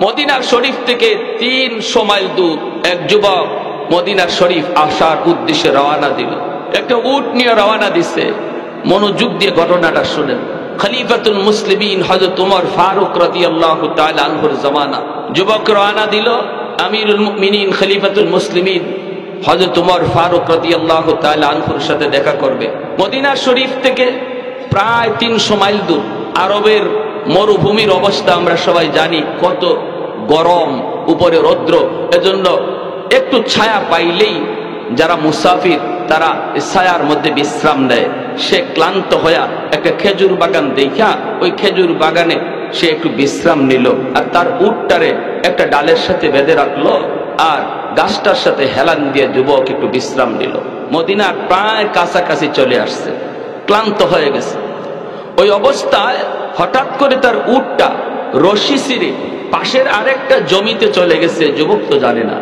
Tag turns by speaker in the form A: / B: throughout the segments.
A: মদিনার শরীফ থেকে 300 মাইল দূর এক যুবক মদিনার শরীফ আসার উদ্দেশ্যে রওনা দিল। একটা উট নিয়ে রওনা দিছে। মনোযোগ দিয়ে ঘটনাটা শুনেন। খলিফাতুল মুসলিমিন হযরত ওমর ফারুক রাদিয়াল্লাহু তাআলা আনহুর জামানা। যুবক রওনা দিল, আমিরুল মুমিনিন খলিফাতুল মুসলিমিন হযরত ওমর ফারুক রাদিয়াল্লাহু তাআলা আনহুর সাথে দেখা করবে। মদিনার শরীফ থেকে প্রায় 300 মাইল দূর। আরবের মরুভূমির অবস্থা আমরা সবাই জানি, কত গরম, উপরে রৌদ্র। এজন্য একটু ছায়া পাইলেই যারা মুসাফির তারা ছায়ার মধ্যে বিশ্রাম নেয়। সে ক্লান্ত হয়ে একটা খেজুর বাগান দেখা ওই খেজুর বাগানে সে একটু বিশ্রাম নিল, আর তার উটটারে একটা ডালের সাথে বেঁধে রাখলো, আর গাছটার সাথে হেলান দিয়ে যুবক একটু বিশ্রাম নিল। মদিনার প্রায় কাছাকাছি চলে আসছে, ক্লান্ত হয়ে গেছে। ওই অবস্থায় হঠাৎ করে তার উটটা রশি ছিঁড়ে পাশের আরেকটা জমিতে চলে গেছে। যুবক তো জানে না,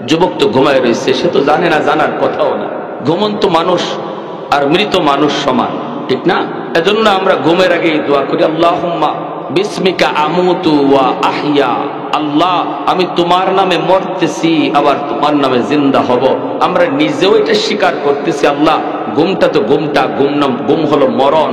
A: যুবক তো ঘুমায় রয়েছে, সে তো জানে না, জানার কথাও না। ঘুমন্ত মানুষ আর মৃত মানুষ সমান, ঠিক না? এজন্য আমরা ঘুমের আগেই দোয়া করি, আল্লাহুম্মা বিসমিকা আমুতু ওয়া আহইয়া। আল্লাহ, আমি তোমার নামে মরতেছি, আবার তোমার নামে জিন্দা হব। আমরা নিজেও এটা স্বীকার করতেছি, আল্লাহ ঘুমটা তো ঘুম হলো মরণ।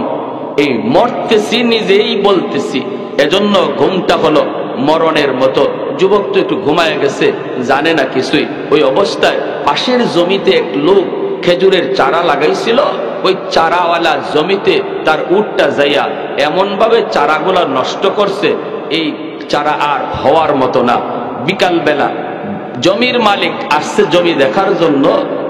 A: এই মরতেছি নিজেই বলতেছি, এজন্য ঘুমটা হলো মরণের মতো। যুবক তো একটু ঘুমায় গেছে, জানে না কিছুই। ওই অবস্থায় পাশের জমিতে এক লোক খেজুরের চারা লাগাইছিল। ওই চারাওয়ালা জমিতে তার উটটা যাইয়া এমন ভাবে চারাগুলা নষ্ট করছে, এই চারা আর হওয়ার মতো না। বিকাল বেলা জমির মালিক আসছে জমি দেখার জন্য,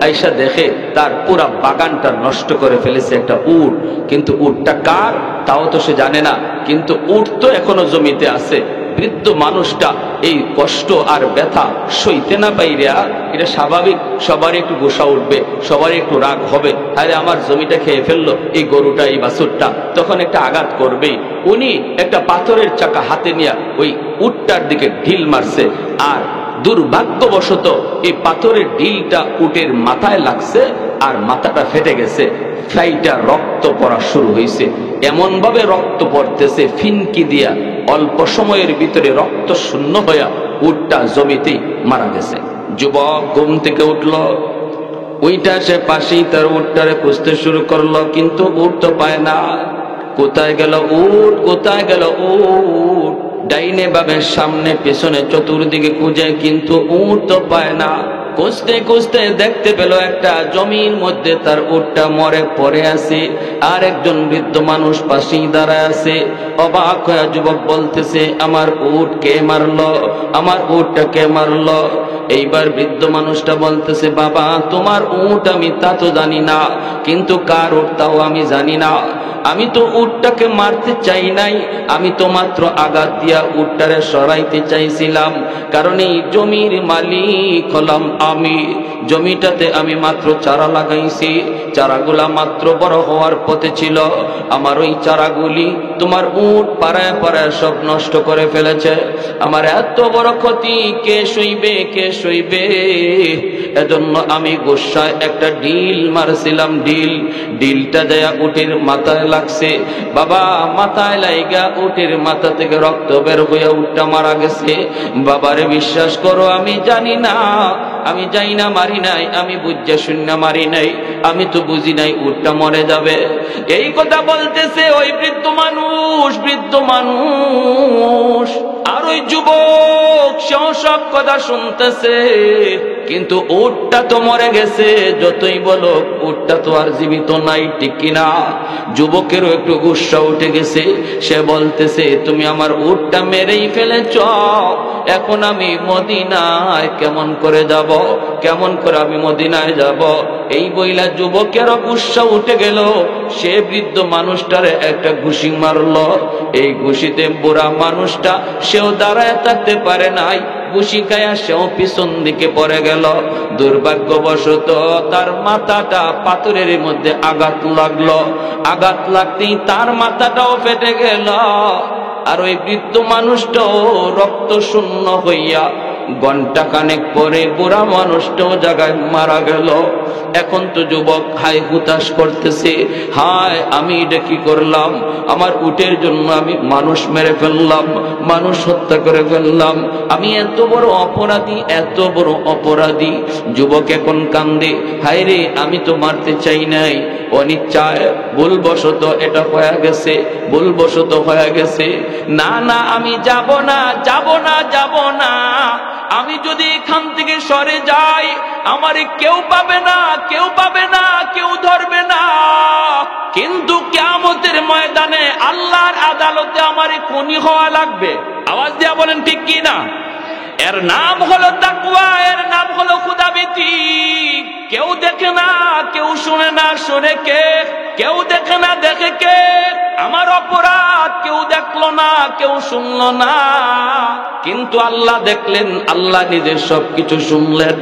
A: আইসা দেখে তার পুরা বাগানটা নষ্ট করে ফেলেছে একটা উট। কিন্তু উটটা কার তাও তো সে জানে না, কিন্তু উট তো এখনো জমিতে আছে। বৃদ্ধ মানুষটা এই কষ্ট আর ব্যথা সইতে না পাইরা, এটা স্বাভাবিক, সবারই একটু গোসা উঠবে, সবারই একটু রাগ হবে। আরে আমার জমিটা খেয়ে ফেললো এই গরুটা, এই বাছুরটা, তখন একটা আঘাত করবেই। উনি একটা পাথরের চাকা হাতে নিয়ে ওই উটটার দিকে ঢিল মারছে, আর দুর্ভাগ্যবশত এই পাথরের ঢিলটা উটের মাথায় লাগছে, আর মাথাটা ফেটে গেছে। ফ্লাইটা রক্ত পড়া শুরু হয়েছে, এমন ভাবে রক্ত পড়তেছে ফিনকি দিয়া। অল্প সময়ের ভিতরে রক্ত শূন্য হইয়া উটটা জমিতেই মারা গেছে। যুবক ঘুম থেকে উঠল, ওইটা সে পাশেই তার উটটারে খুঁজতে শুরু করলো, কিন্তু উট তো পায় না। কোথায় গেল উট, কোথায় গেল উট? ডাইনে বামে সামনে পেছনে চতুর্দিকে খুঁজে, কিন্তু উট তো পায় না। খুঁজতে খুঁজতে দেখতে পেল একটা জমির মধ্যে তার উটটা মরে পড়ে আছে, আর একজন বৃদ্ধ মানুষ পাশেই দাঁড়ায় আছে। অবাক হয়ে যুবক বলতেছে, আমার উট কে মারলো, আমার উটটা কে মারলো? এইবার বৃদ্ধ মানুষটা বলতেছে, বাবা তোমার উট আমি তা তো জানি না, কিন্তু কার উট তাও আমি জানি না। আমি তো উটটাকে মারতে চাই নাই, আমি তো মাত্র আঘাত দিয়া উটটারে সরাইতে চাইছিলাম, কারণ এই জমির মালিক হলাম আমি। জমিটাতে আমি মাত্র চারা লাগাইছি, চারাগুলা মাত্র বড় হওয়ার পথে ছিল। আমার ওই চারাগুলি তোমার উট পাড়ায় পাড়ায় সব নষ্ট করে ফেলেছে। আমার এত বড় ক্ষতি কে সইবে, কে সইবে? এজন্য আমি গোসায় একটা ঢিল মারছিলাম, ঢিলটা দেয়া উটের মাথায় লাগছে। বাবা মাথায় লাইগা উটের মাথা থেকে রক্ত বের হইয়া উটটা মারা গেছে। বাবারে বিশ্বাস করো, আমি জানি না, আমি জানি না মারি নাই, আমি বুঝা শূন্য মারি নাই, আমি তো বুঝি নাই উটটা মরে যাবে। এই কথা বলতেছে ওই বৃদ্ধ মানুষ, আর ওই যুবক সেও সব কথা শুনতেছে, কিন্তু উটটা তো মরে গেছে। যতই বলো উটটা তো আর জীবিত নাই, ঠিক কিনা? যুবকেরও একটু গুসা উঠে গেছে। সে বলতেছে, তুমি আমার উটটা মেরেই ফেলেছ, এখন আমি মদিনায় কেমন করে যাব, কেমন করে আমি মদিনায় যাব? এই বইলা যুবকেরও গুসা উঠে গেল। সে বৃদ্ধ মানুষটারে একটা ঘুষি মারলো। এই ঘুষিতে বুড়া মানুষটা সেও দাঁড়ায় থাকতে পারে নাই, ঘুষি খায়া সেও পিছন দিকে পড়ে গেল। দুর্ভাগ্যবশত তার মাথাটা পাথরের মধ্যে আঘাত লাগলো, আঘাত লাগতেই তার মাথাটাও ফেটে গেল। আর ওই বৃদ্ধ মানুষটাও রক্ত শূন্য হইয়া ঘন্টা খানেক পরে বুড়া মানুষটাও জায়গায় মারা গেল। এখন তো যুবক হাই হুতাশ করতেছে, হায় আমি এটা কি করলাম, আমার উটের জন্য আমি মানুষ মেরে ফেললাম, মানুষ হত্যা করে ফেললাম, আমি এত বড় অপরাধী, এত বড় অপরাধী। যুবক এখন কান্দে, হায় রে আমি তো মারতে চাই নাই, অনিচ্ছায় ভুলবশত এটা হয়ে গেছে, ভুলবশত হয়ে গেছে। না না আমি যাব না, যাব না, যাব না। আমি যদি এখান থেকে সরে যাই আমারে কেউ পাবে না, কেউ পাবে না, কেউ ধরবে না। কিন্তু কিয়ামতের ময়দানে আল্লাহর আদালতে আমারে খুনি হওয়া লাগবে। আওয়াজ দিয়া বলেন ঠিক কি না? এর নাম হলো তাকওয়া, এর নাম হলো খুদাভীতি। কেউ দেখে না, কেউ শুনে না, শুনে কে? কেউ দেখে না, দেখে কে? আমার অপরাধ কেউ দেখলো না, কেউ শুনলো না, কিন্তু আল্লাহ দেখলেন, আল্লাহ নিজে সবকিছু শুনলেন।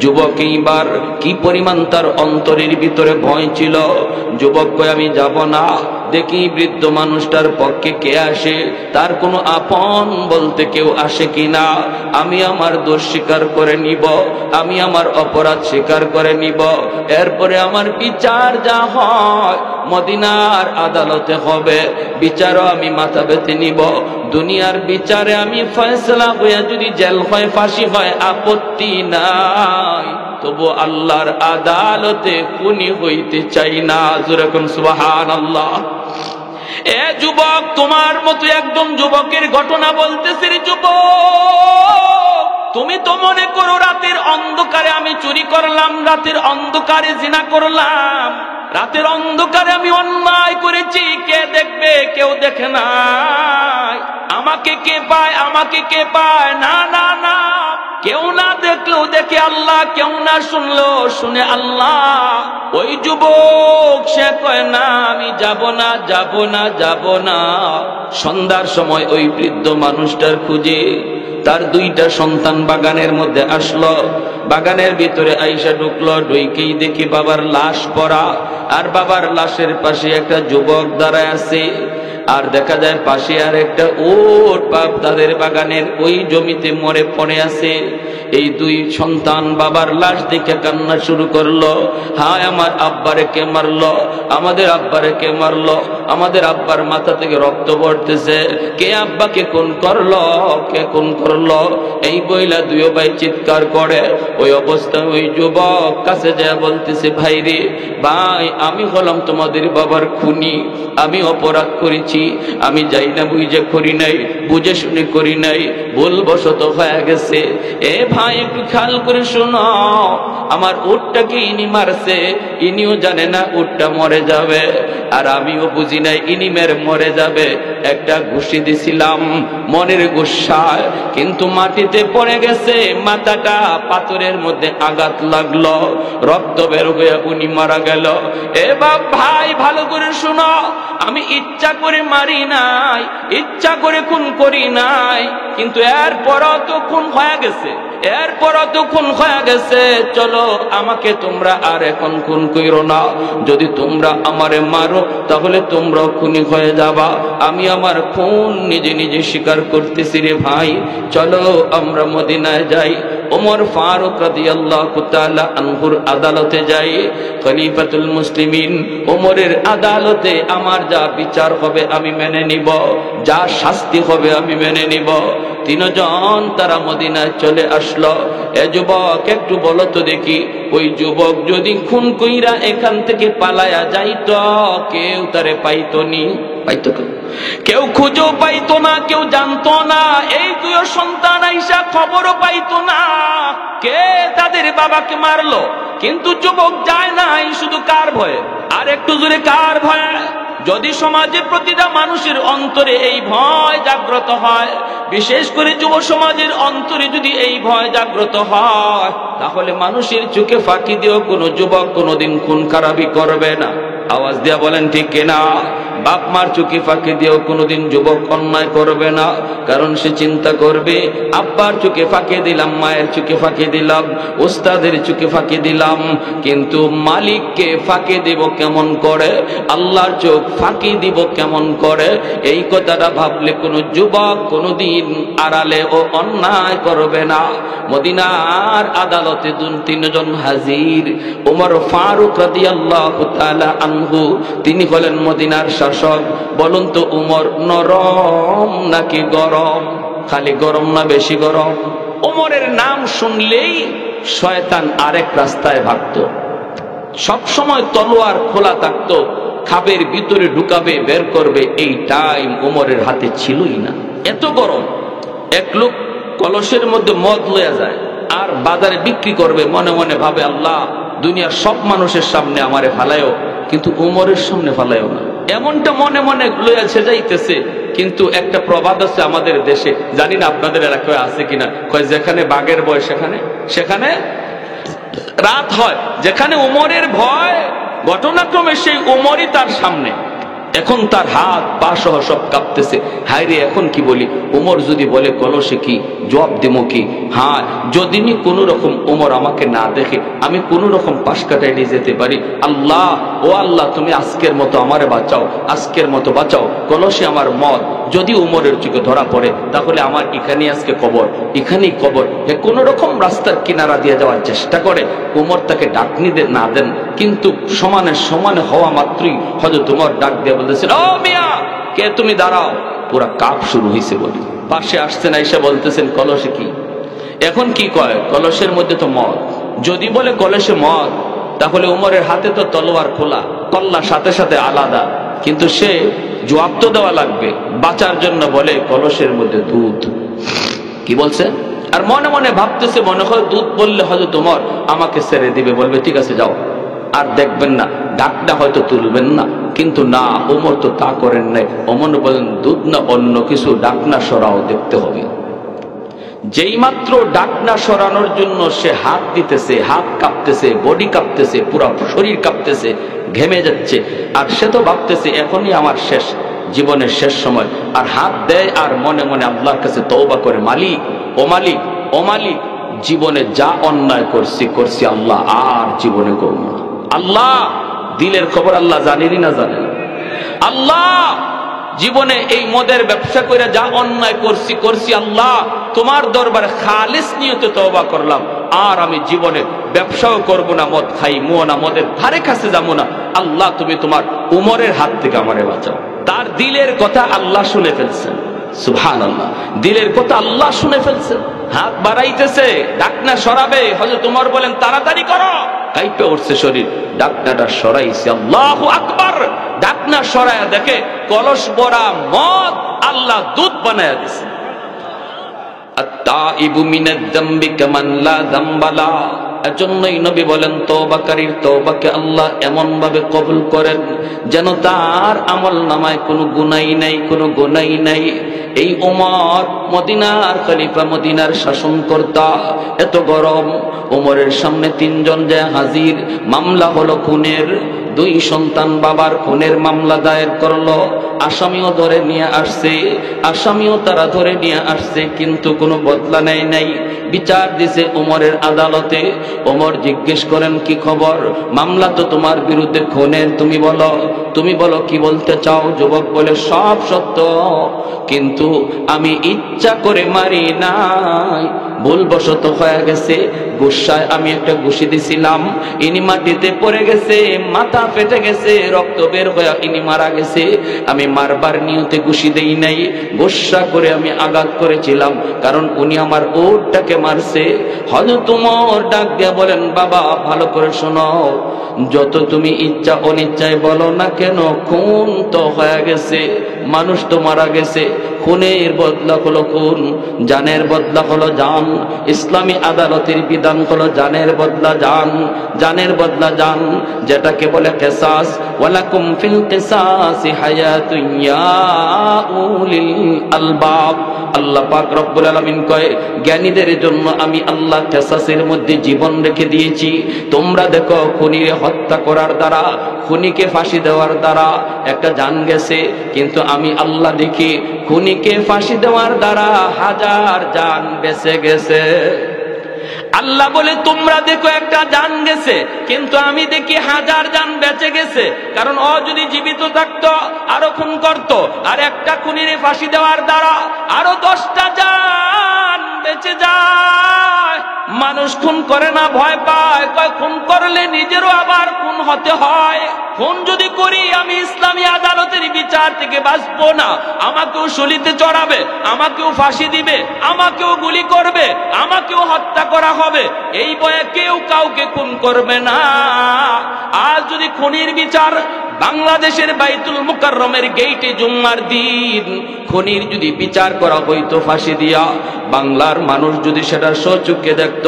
A: যুবক এইবার কি পরিমাণ তার অন্তরের ভিতরে ভয় ছিল। যুবক কয় আমি যাব না, দেখি বৃদ্ধ মানুষটার পক্ষে কে আসে, তার কোনো আপন বলতে কেউ আসে কিনা। আমি আমার দোষ স্বীকার করে নিব, আমি আমার অপরাধ স্বীকার করে নিব, এরপরে আমার বিচার যা হয় মদিনার আদালতে হবে, বিচারও আমি মাথা পেতে নিব। দুনিয়ার বিচারে আমি ফয়সালা হইয়া যদি জেল হয়, ফাঁসি হয়, আপত্তি নাই, তবু আল্লাহর আদালতে খুনি হইতে চাই না। যেরকম সুবহানাল্লাহ। এ যুবক, তোমার মতো একজন যুবকের ঘটনা বলতেছে। রে যুবক, তুমি তো মনে করো রাতের অন্ধকারে আমি চুরি করলাম, রাতের অন্ধকারে জিনা করলাম, রাতের অন্ধকারে আমি অন্যায় করেছি, কে দেখবে? কেউ দেখে না। আমাকে কে পায়? আমাকে কে পায়? না না না, কেউ না দেখলেও দেখে আল্লাহ, কেউ না শুনলো শুনে আল্লাহ। ওই যুবক সে কয় না আমি যাব না, যাব না, যাব না। সন্ধ্যার সময় ওই বৃদ্ধ মানুষটার খুঁজে তার দুইটা সন্তান বাগানের মধ্যে আসলো। বাগানের ভিতরে আইসা ঢুকলো, ঢুকেই দেখি বাবার লাশ পড়া, আর বাবার লাশের পাশে একটা যুবক দাঁড়ায় আছে। আর দেখা যায় পাশে আর একটা উট বাপ তাদের বাগানের ওই জমিতে মরে পড়ে আছে। এই দুই সন্তান বাবার লাশ দেখে কান্না শুরু করলো, হায় আমার আব্বারে কে মারলো, আমাদের আব্বারে কে মারলো, আমাদের আব্বার মাথা থেকে রক্ত পড়তেছে, কে আব্বাকে খুন করলো, কে খুন করলো? এই বইলা দুই ভাই চিৎকার করে। ওই অবস্থায় ওই যুবক কাছে যায় বলতেছে, ভাই রে ভাই, আমি হলাম তোমাদের বাবার খুনি, আমি অপরাধ করেছি, আমি যাই না বুঝে করি নাই, বুঝে শুনে করি নাই, ভুলবশত হয়ে গেছে। এ ভাই একটু খেয়াল করে শোনো, আমার উটটাকে ইনি মারছে, ইনিও জানে না উটটা মরে যাবে, আর আমিও বুঝি নাই ইনি মেরে মরে যাবে। একটা ঘুষি দিছিলাম মনের গুসায়, কিন্তু মাটিতে পড়ে গেছে, মাথাটা পাথরের মধ্যে আঘাত লাগলো, রক্ত বের হয়ে উনি মারা গেল। এ বাপ ভাই ভালো করে শোনো, আমি ইচ্ছা করে মারি নাই, ইচ্ছা করে খুন করি নাই, কিন্তু এরপরও তো খুন হয়ে গেছে, এরপরও তো খুন হয়ে গেছে। চলো আমাকে তোমরা আর এখন খুন কইরো না, যদি তোমরা আমারে মারো তাহলে তোমরাও খুনি হয়ে যাবা। আমি আমার খুন নিজে নিজে স্বীকার করতেছি। রে ভাই চলো আমরা মদিনায় যাই, ওমর ফারুক রাদিয়াল্লাহু তাআলা আনহুর আদালতে যাই, খলিফাতুল মুসলিমিন ওমরের আদালতে আমার যা বিচার হবে আমি মেনে নিব, যা শাস্তি হবে আমি মেনে নিব। তিনজন তারা মদিনায় চলে আসলো। এ যুবক একটু বলো তো দেখি, ওই যুবক যদি খুন কইরা এখান থেকে পালায়া যাইত, কেউ তারে পাইতো নি? পাইতো কেউ? খুঁজো পাইতো না, কেউ জানতো না। এই দুই সন্তান আইসা খবরও পাইতো না কে তাদের বাবাকে মারলো, কিন্তু যুবক যায় নাই শুধু কার ভয়ে? আর একটু জোরে কার ভয়ে? যদি সমাজে প্রতিটা মানুষের অন্তরে এই ভয় জাগ্রত হয়, বিশেষ করে যুব সমাজের অন্তরে যদি এই ভয় জাগ্রত হয়, তাহলে মানুষের চোখে ফাঁকি দিয়েও কোনো যুবক কোনোদিন খুন খারাপি করবে না। আওয়াজ দিয়া বলেন ঠিক কিনা? বাপ মার চোখে ফাঁকি দিয়েও কোনোদিন যুবক অন্যায় করবে না, কারণ সে চিন্তা করবে আব্বার চোখে ফাঁকি দিলাম, মায়ের চোখে ফাঁকি দিলাম, ওস্তাদের চোখে ফাঁকি দিলাম, কিন্তু মালিককে ফাঁকি দিব কেমন করে, আল্লাহর চোখ ফাঁকি দিব কেমন করে। এই কথাটা ভাবলে কোনো যুবক কোনোদিন আড়ালে ও অন্যায় করবে না। মদিনার আদালতে তিনজন হাজির। ওমর ফারুক রাদিয়াল্লাহু তাআলা আনহু, তিনি হলেন মদিনার শাসক। বলুন তো উমর নরম নাকি গরম? খালি গরম না বেশি গরম? ওমরের নাম শুনলেই শয়তান আরেক রাস্তায় ভাগতো। সব সময় তলোয়ার খোলা থাকতো, খাবের ভিতরে ঢুকাবে বের করবে, এই টাইম ওমরের হাতে ছিলই না। এত গরম। এক লোক কলসের মধ্যে মদ লইয়া যায় আর বাজারে বিক্রি করবে, মনে মনে ভাবে আল্লাহ দুনিয়ার সব মানুষের সামনে আমারে ফালায়ও, কিন্তু ওমরের সামনে ফালায়ও না। এমনটা মনে মনে লইয়াছে যাইতেছে। কিন্তু একটা প্রবাদ আছে আমাদের দেশে, জানি না আপনাদের এলাকায় আছে কিনা, কয় যেখানে বাঘের ভয় সেখানে রাত হয়। যেখানে ওমরের ভয়, ঘটনাক্রমে সেই ওমরই তার সামনে। এখন তার হাত পা সহ সব কাঁপতেছে। হায় রে, এখন কি বলি? ওমর যদি বলে কলসে কি, জবাব দেবো কি? হ্যাঁ, যদি কোন রকম ওমর আমাকে না দেখে আমি কোন রকম পাশ কাটাই নিয়ে যেতে পারি। আল্লাহ, ও আল্লাহ, তুমি আজকের মতো আমারে বাঁচাও, আজকের মতো বাঁচাও। কলসে আমার মদ যদি ওমরের চোখে ধরা পড়ে, তাহলে আমার এখানেই আজকে কবর, এখানেই কবর। কোন রকম রাস্তার কিনারা দিয়ে যাওয়ার চেষ্টা করে। ওমর তাকে ডাকনি না দেন, কিন্তু সমানে সমানে হওয়া মাত্রই হযরত ওমর ডাক দিয়ে বলতেছেন, ও মিয়া, কে তুমি? দাঁড়াও। পুরা কাপ শুরু হয়েছে বলি। পাশে আসছেন, এসে বলতেছেন কলসে কি? এখন কি কয়? কলসের মধ্যে তো মদ। যদি বলে কলসে মদ, তাহলে ওমরের হাতে তো তলোয়ার খোলা, কল্লা সাথে সাথে আলাদা। কিন্তু সে জবাব তো দেওয়া লাগবে। বাঁচার জন্য বলে কলসের মধ্যে দুধ। কি বলছে? আর মনে মনে ভাবতেছে, মনে হয় দুধ বললে হযরত ওমর আমাকে ছেড়ে দিবে, বলবে ঠিক আছে যাও, আর দেখবেন না, ডাকটা হয়তো তুলবেন না। কিন্তু না, ওমর তো তা করেন নাই। ওমর বলেন দুধ না অন্য কিছু, ডাকনা সরাও, দেখতে হবে। যেই মাত্র ডাকনা সরানোর জন্য সে হাত দিতেছে, হাত কাঁপতেছে, বডি কাঁপতেছে, পুরো শরীর কাঁপতেছে, ঘেমে যাচ্ছে। আর সে তো ভাবতেছে এখনই আমার শেষ, জীবনের শেষ সময়। আর হাত দেয় আর মনে মনে আল্লাহর কাছে তওবা করে, মালিক, ও মালিক, ও মালিক, জীবনে যা অন্যায় করছি আল্লাহ, আর জীবনে করব না। আল্লাহ, দিলের খবর আল্লাহ জানেনই না জানেন? আল্লাহ, জীবনে এই মদের ব্যবসা করে যা অন্যায় করছি আল্লাহ, তোমার দরবারে খালিস নিয়তে তওবা করলাম, আর আমি জীবনে ব্যবসাও করব না, মদ খাইমো না, মদের ধারে কাছে যাবো না। আল্লাহ, তুমি তোমার উমরের হাত থেকে আমারে বাঁচাও। তার দিলের কথা আল্লাহ শুনে ফেলছেন। সুবহানাল্লাহ, দিলের কথা আল্লাহ শুনে ফেলছেন। হাত বাড়াইতেছে, ডাকনা সরাবে। হযরত ওমর বলেন তাড়াতাড়ি করো। কাইপে উঠছে শরীর, ডাকনাটা সরাইছে। আল্লাহু আকবার। ডাকনা সরায়া দেখে কলস ভরা মদ আল্লাহ দুধ বানায়া দিছে। আত-তাইবু মিনাদ যামবি কামান লা যামবা লা। এজন্যই নবী বলেন তওবাকারীর তওবাকে আল্লাহ এমন ভাবে কবুল করেন যেন তার আমল নামায় কোনো গুনাহ নাই, কোনো গুনাহ নাই। এই ওমর মদিনার খলিফা, মদিনার শাসনকর্তা। এত গরম, ওমরের সামনে তিনজন যে হাজির। মামলা হলো খুনের। দুই সন্তান বাবার খুনের মামলা দায়ের করলো। আসামিও ধরে নিয়ে আসছে, আসামিও তারা ধরে নিয়ে আসছে, কিন্তু কোনো বদলা নেয় নাই। বিচার দিছে ওমরের আদালতে। ওমর জিজ্ঞেস করেন, কি খবর? মামলা তো তোমার বিরুদ্ধে খুনের, তুমি বলো কি বলতে চাও? যুবক বলে, সব সত্য, কিন্তু আমি ইচ্ছা করে মারি নাই, ভুলবশত হয়ে গেছে। গুসায় আমি একটা ঘুষি দিছিলাম, ইনি মাটিতে পড়ে গেছে, মাথা ফেটে গেছে, রক্ত বের হয়ে ইনি মারা গেছে। আমি মারবার নিয়তে ঘুষি দেই নাই, গুসা করে আমি আঘাত করেছিলাম, কারণ উনি আমার ওটটাকে মারছে। হযরত ওমর ডাক দিয়া বলেন, বাবা ভালো করে শোনো, যত তুমি ইচ্ছা অনিচ্ছায় বলো না কেন, খুন তো হয়ে গেছে, মানুষ তো মারা গেছে। খুনের বদলা হলো খুন, জানের বদলা হলো জান। ইসলামী আদালতের বিধান হলো জানের বদলা জান, জানের বদলা জান, যেটাকে বলে কিসাস। ওয়ালাকুম ফিল কিসাসি হায়াতুন ইয়া উলিল আলবাব। আল্লাহ পাক রব্বুল আলামিন কয়, জ্ঞানীদের জন্য আমি আল্লাহ কিসাসের মধ্যে জীবন রেখে দিয়েছি। তোমরা দেখো খুনিকে হত্যা করার দ্বারা, খুনিকে ফাঁসি দেওয়ার দ্বারা একটা জান গেছে, কিন্তু আমি আল্লাহ দেখি খুনিকে ফাঁসি দেওয়ার দ্বারা হাজার জান বেঁচে গেছে। আল্লাহ বলে তোমরা দেখো একটা জান গেছে, কিন্তু আমি দেখি হাজার জান বেঁচে গেছে। কারণ ও যদি জীবিত থাকতো আরো খুন করত, আর একটা খুনির ফাঁসি দেওয়ার দ্বারা আরো 10টা জান বেঁচে যায়। মানুষ খুন করে না, ভয় পায়, কয় খুন করলে নিজেরও আবার খুন হতে হয়। খুন যদি করি আমি ইসলামী আদালতের বিচার থেকে বাঁচবো না, আমাকেও শলিতে চড়াবে, আমাকেও ফাঁসি দিবে, আমাকেও গুলি করবে, আমাকেও হত্যা করা হবে। এই ভয়ে কেউ কাউকে খুন করবে না। আজ যদি খুনির বিচার বাংলাদেশের বাইতুল মুকাররমের গেইটে জুম্মার দিন খুনির যদি বিচার করা হইতো ফাঁসি দিয়া, বাংলার মানুষ যদি সেটা সচক্ষে দেখত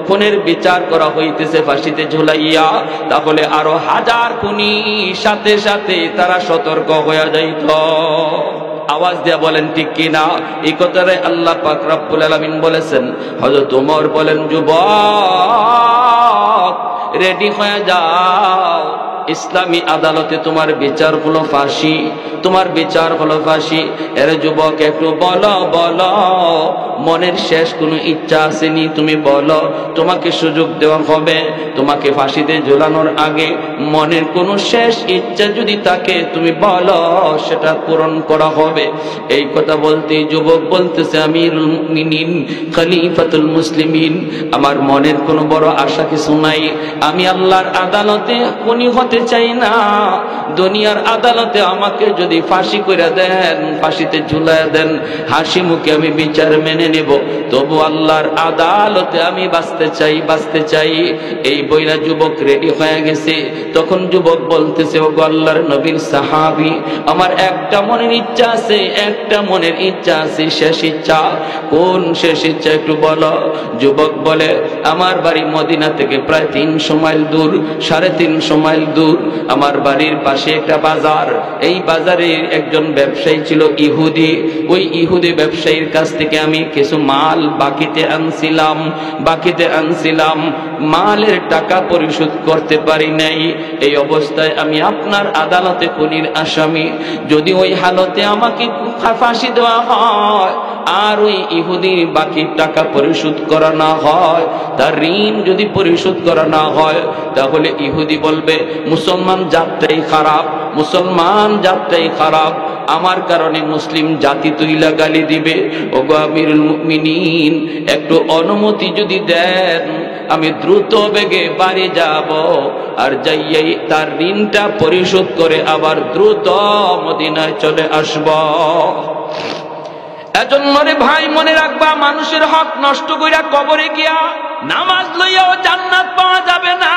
A: খুনের বিচার করা হইতেছে ফাঁসিতে ঝুলাইয়া, তাহলে আরো হাজার খুনি সাথে সাথে তারা সতর্ক হয়ে যাইত। আওয়াজ দিয়া বলেন ঠিক কিনা? এই কথাটাই আল্লাহ পাক রব্বুল আলামিন বলেছেন। হযরত ওমর বলেন, যুবক রেডি হয়ে যাও, ইসলামী আদালতে তোমার বিচার হলো ফাঁসি, তোমার বিচার হলো ফাঁসি। এর যুবক একটু বলো বলো, মনের শেষ কোনো ইচ্ছা আসেনি? তুমি বলো, তোমাকে সুযোগ দেওয়া হবে। তোমাকে ফাঁসিতে ঝোলানোর আগে মনের কোনো শেষ ইচ্ছা যদি থাকে তুমি বলো, সেটা পূরণ করা হবে। এই কথা বলতেই যুবক বলতেছে, আমিরুল মুমিনিন, খলিফাতুল মুসলিমিন, আমার মনের কোনো বড় আশা কিছু নাই। আমি আল্লাহর আদালতে খুনি হতে চাই না। দুনিয়ার আদালতে আমাকে যদি ফাঁসি করে দেন, ফাঁসিতে ঝুলায় দেন, হাসি মুখে আমি বিচার মেনে নেব, তবু আল্লাহর আদালতে আমি বাঁচতে চাই, বাঁচতে চাই। এই বইরা যুবক রেডি হয়ে গেছে। তখন যুবক বলতেছে, ও আল্লাহর নবীর সাহাবী, আমার একটা মনের ইচ্ছা আছে, একটা মনের ইচ্ছা আছে, শেষ ইচ্ছা। কোন শেষ ইচ্ছা একটু বলো? যুবক বলে, আমার বাড়ি মদিনা থেকে প্রায় 300 মাইল দূর, 350 মাইল দূর। আমার বাড়ির পাশে একটা বাজার, এই বাজারে একজন ব্যবসায়ী ছিল ইহুদি। ওই ইহুদি ব্যবসায়ীর কাছ থেকে আমি কিছু মাল বাকিতে আনছিলাম, মালের টাকা পরিশোধ করতে পারি নাই। এই অবস্থায় আমি আপনার আদালতে খুনির আসামি। যদি ওই হালতে আমাকে ফাঁসি দেওয়া হয় আর ওই ইহুদির বাকি টাকা পরিশোধ করা না হয়, তার ঋণ যদি পরিশোধ করা না হয়, তাহলে ইহুদি বলবে মুসলমান জাতটাই খারাপ, মুসলমান জাতটাই খারাপ, আমার কারণে মুসলিম জাতি তুইলা গালি দিবে। ওগো আমিরুল মুমিনিন, একটু অনুমতি যদি দেন, আমি দ্রুত বেগে বাড়ি যাব, আর যাইয়াই তার ঋণটা পরিশোধ করে আবার দ্রুত মদিনায় চলে আসব। এজন্য রে ভাই মনে রাখবা, মানুষের হক নষ্ট কইরা কবরে গিয়া নামাজ লইয়াও জান্নাত পাওয়া যাবে না।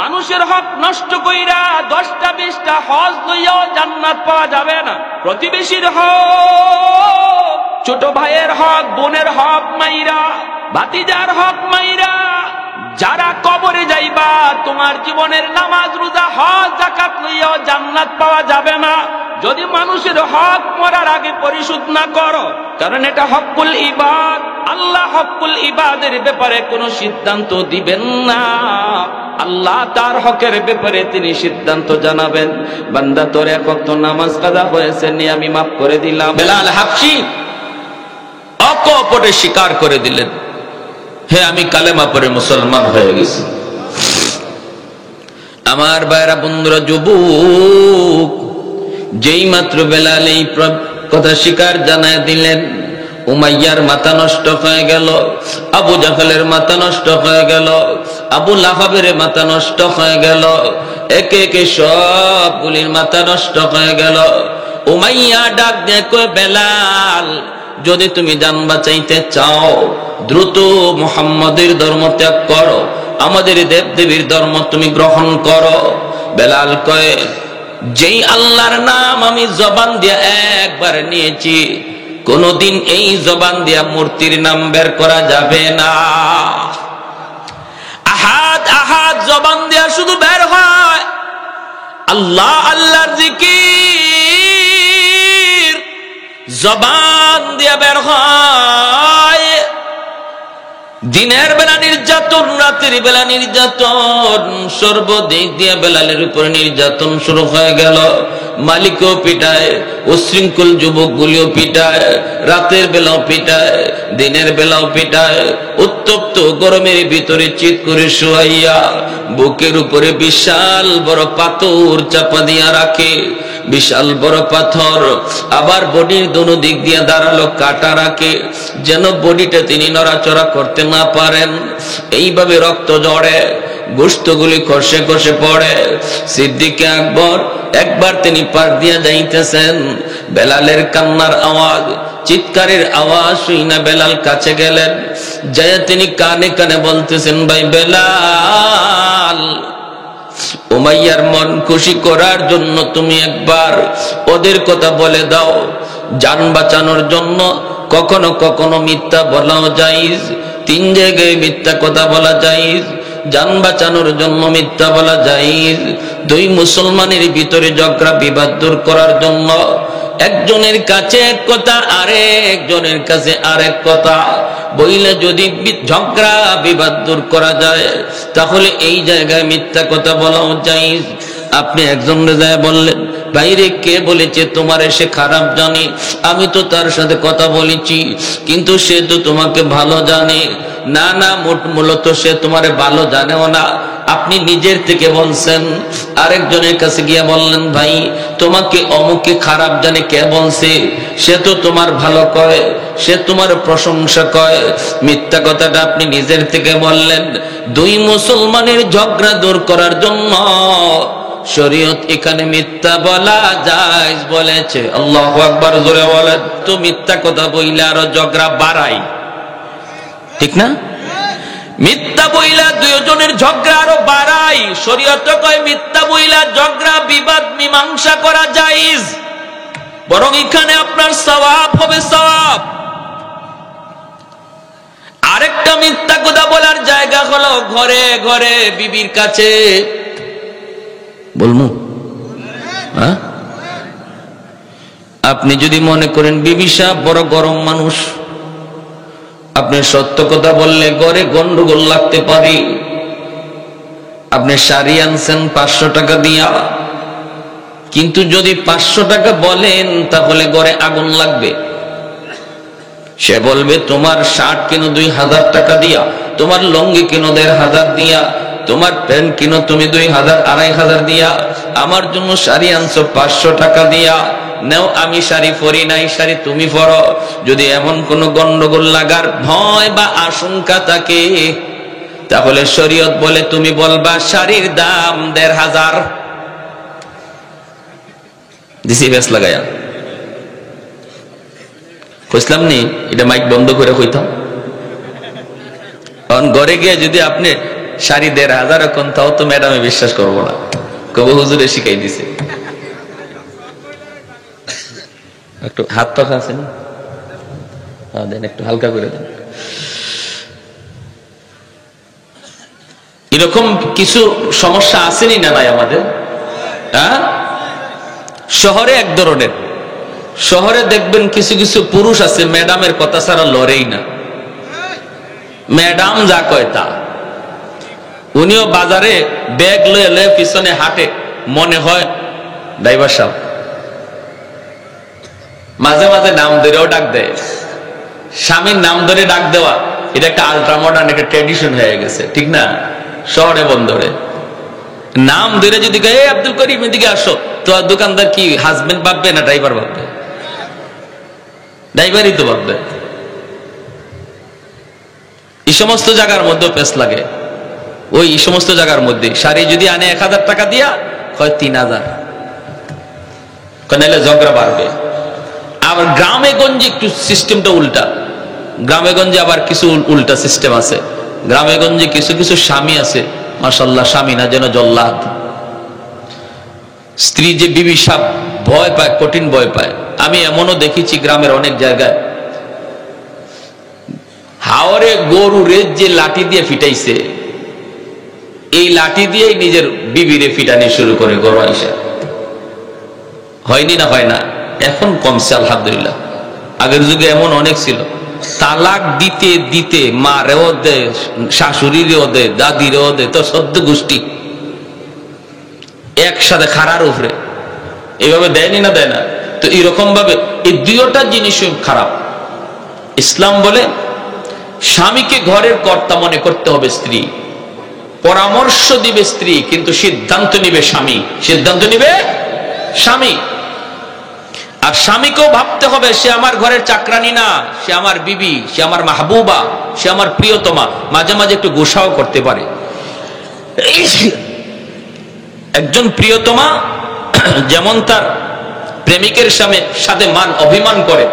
A: মানুষের হক নষ্ট কইরা 10টা 20টা হজ লইয়াও জান্নাত পাওয়া যাবে না। প্রতিবেশীর হক, ছোট ভাইয়ের হক, বোনের হক মাইরা, ভাতিজার হক মাইরা যারা কবরে যাইবা, তোমার জীবনের নামাজ রোজা হজ যাকাত লইয়াও জান্নাত পাওয়া যাবে না যদি মানুষের হক মরার আগে পরিশোধ না করো। কারণ এটা হকুল ইবাদ। আল্লাহ হকুল ইবাদের ব্যাপারে কোনো সিদ্ধান্ত দিবেন না। আল্লাহ তার হকের ব্যাপারে তিনি সিদ্ধান্ত জানাবেন। বান্দা তোর এক ওয়াক্ত নামাজ কাজা হয়েছে নি, আমি মাফ করে দিলাম। বেলাল হাবশী অকপটে স্বীকার করে দিলেন, হে আমি কালেমা পড়ে মুসলমান হয়ে গেছি। আমার ভাইরা বন্ধুরা, যুবক যেই মাত্র বেলাল এই কথা স্বীকার জানায় দিলেন, উমাইয়ার মাথা নষ্ট হয়ে গেল, আবু জাহলের মাথা নষ্ট হয়ে গেল, আবু লাহাবের মাথা নষ্ট হয়ে গেল, একে একে সবগুলির মাথা নষ্ট হয়ে গেল। উমাইয়া ডাক দিয়ে কয়, বেলাল, যদি তুমি জান বাঁচাইতে চাও দ্রুত মুহাম্মাদের ধর্ম ত্যাগ করো, আমাদের দেব দেবীর ধর্ম তুমি গ্রহণ করো। বেলাল কয়, যেই আল্লাহর নাম আমি জবান দিয়া একবার নিয়েছি, কোনদিন এই জবান দিয়া মূর্তির নাম বের করা যাবে না। আহাদ আহাদ জবান দিয়া শুধু বের হয় আল্লাহ আল্লাহর জিকির, জবান দিয়া বের হয় দিনের বেলা নির্যাতন, রাতের বেলা নির্যাতন, সর্বদিক দিয়ে বেলালের উপর নির্যাতন শুরু হয়ে গেল। মালিকও পিটায়, উশৃঙ্খল যুবকগুলিও পিটায়, রাতের বেলাও পিটায়, দিনের বেলাও পিটায়। উত্তপ্ত গরমের ভিতরে চিৎ করে শুয়াইয়া বুকের উপরে বিশাল বড় পাথর চাপা দিয়া রাখে, বিশাল বড় পাথর। আবার বডির দোনো দিক দিয়ে দাঁড়ালো কাটা রাখে, যেন বডিটা তিনি নড়াচড়া করতে না পারেন। এইভাবে রক্ত ঝরে, গোশতগুলি খসে খসে পড়ে। সিদ্দিকে আকবর একবার তিনি পার দিয়া যাইতেছেন, বেলালের কান্নার আওয়াজ, চিৎকারের আওয়াজ শুই না বেলাল কাছে গেলেন। যায় তিনি কানে কানে বলতেছেন, ভাই বেলাল, উমাইয়ার মন খুশি করার জন্য তুমি একবার ওদের কথা বলে দাও। জান বাঁচানোর জন্য কখনো কখনো মিথ্যা বলাও জায়েজ, 3 জায়গায় মিথ্যা কথা বলা জায়েজ। জান বাঁচানোর জন্য মিথ্যা বলা জায়েজ। 2 মুসলমানের ভিতরে ঝগড়া বিবাদ দূর করার জন্য একজনের কাছে এক কথা, আরেকজনের কাছে আরেক কথা বইলে যদি ঝগড়া বিবাদ দূর করা যায়, তাহলে এই জায়গায় মিথ্যা কথা বলাও জায়েজ। আপনি একজনের যায় বললেন, বাইরে কে বলেছে তোমার সে খারাপ জানে, আমি তো তার সাথে কথা বলেছি, কিন্তু সে তো তোমাকে ভালো জানে। না না, মূলত সে তোমারে ভালো জানেও না, আপনি নিজের থেকে বলছেন। আরেকজনের কাছে গিয়ে বললেন, ভাই তোমাকে অমুকে খারাপ জানে, কে বলছে? সে তো তোমার ভালো কয়, সে তোমার প্রশংসা কয়। মিথ্যা কথাটা আপনি নিজের থেকে বললেন। 2 মুসলমানের ঝগড়া দূর করার জন্য শরীয়ত এখানে মিথ্যা বলা জায়েজ বলেছে। আল্লাহু আকবার, জোরে বলেন। তো মিথ্যা কথা বইলে আরো ঝগড়া বাড়াই, ঠিক না? মিথ্যা বইলা 2 জনের ঝগড়া আরো বাড়াই। শরীয়ত কয় মিথ্যা বইলা ঝগড়া বিবাদ মীমাংসা করা জায়েজ, বরং এখানে আপনার সওয়াব হবে, সওয়াব। আরেকটা মিথ্যা কথা বলার জায়গা হলো ঘরে ঘরে বিবির কাছে। বলমু হ্যাঁ? আপনি যদি মনে করেন বিবি সাহেব বড় গরম মানুষ, আপনি সত্য কথা বললে ঘরে গন্ডগোল লাগতে পারে। আপনি শাড়ি আনছেন 500 টাকা দিয়া, কিন্তু যদি 500 টাকা বলেন তাহলে ঘরে আগুন লাগবে। সে বলবে তোমার শার্ট কিনো 2000 টাকা দিয়া, তোমার লঙ্গি কিনো 1500 দিয়া, তোমার প্যান্ট কিনো তুমি 2000 2500 দিয়া, আমার জন্য শাড়ি আনছো 500 টাকা দিয়া। নেও, আমি শাড়ি পরি নাই, শাড়ি তুমি পরো। যদি এমন কোন গন্ডগোল লাগার ভয় বা আশঙ্কা থাকে, তাহলে শরীয়ত বলে তুমি বলবা শাড়ির দাম 1500 দিছি, বেশ লাগায়া কইসলাম নি। এটা মাইক বন্ধ করে কইতাম। কারণ ঘরে গিয়ে যদি আপনি শাড়ি 1500 এখন, তাও তো ম্যাডামে বিশ্বাস করবো না, কবে হুজুরে শিখাই দিছে। একটু হাত পাখা আছে না, দেন একটু হালকা করে দেন। এরকম কিছু সমস্যা আসেনি না নাই আমাদের? হ্যাঁ, শহরে এক ধরনের, শহরে দেখবেন কিছু কিছু পুরুষ আছে ম্যাডামের কথা ছাড়া লড়েই না। ম্যাডাম যা কয় তা। উনিও বাজারে ব্যাগ লয়ে লয়ে পিছনে হাঁটে, মনে হয় ড্রাইভার সাহেব। মাঝে মাঝে নাম ধরেও ডাক দেয়। স্বামীর নাম ধরে ডাক দেওয়া এটা একটা আলট্রা মডার্ন একটা ট্র্যাডিশন হয়ে গেছে, ঠিক না? শহরে বন্দরে নাম ধরে যদি গায়ে আব্দুল করিম এদিকে আসো, তো দোকানদার কি হাজবেন্ড ভাববে না ড্রাইভার ভাববে? ড্রাইভারই তো ভাববে। এই সমস্ত জায়গার মধ্যে পেস লাগে। ওই সমস্ত জায়গার মধ্যে শাড়ি যদি আনে 1000 টাকা দিয়া, কয় 3000, নাহলে ঝগড়া বাড়বে। আবার গ্রামে গঞ্জে একটু সিস্টেমটা উল্টা। গ্রামে গঞ্জে আবার কিছু উল্টা সিস্টেম আছে। গ্রামে গঞ্জে কিছু কিছু স্বামী আছে, মাশাআল্লাহ, স্বামী না যেন জল্লাদ। স্ত্রী যে বিবি সাপ ভয় পায়, কঠিন ভয় পায়। আমি এমনও দেখেছি গ্রামের অনেক জায়গায়, হাওরে গরু রে যে লাঠি দিয়ে ফিটাইছে, এই লাঠি দিয়েই নিজের বিবিরে ফিটানি শুরু করে গরু আইসা। হয়নি না? হয় না? এখন কমছে আলহামদুলিল্লাহ। আগের যুগে এমন অনেক ছিল। তালাক দিতে দিতে মারেও দে, শাশুড়িরেও দে, দাদিরেও দে, তো সদ্য গোষ্ঠী একসাথে খারার উপরে এইভাবে দেয়নি না, দেয় না? তো এরকম ভাবে এই দুইটা জিনিসই খারাপ। ইসলাম বলে স্বামীকে ঘরের কর্তা মনে করতে হবে স্ত্রী, পরামর্শ দিবে স্ত্রী, কিন্তু সিদ্ধান্ত নিবে স্বামী, সিদ্ধান্ত নিবে স্বামী। আর স্বামীকেও ভাবতে হবে সে আমার ঘরের চাকরানি না, সে আমার বিবি, সে আমার মাহবুবা, সে আমার প্রিয়তমা। মাঝে মাঝে একটু গোসাও করতে পারে। একজন প্রিয়তমা যেমন তার প্রেমিকের সাথে মান অভিমান করে,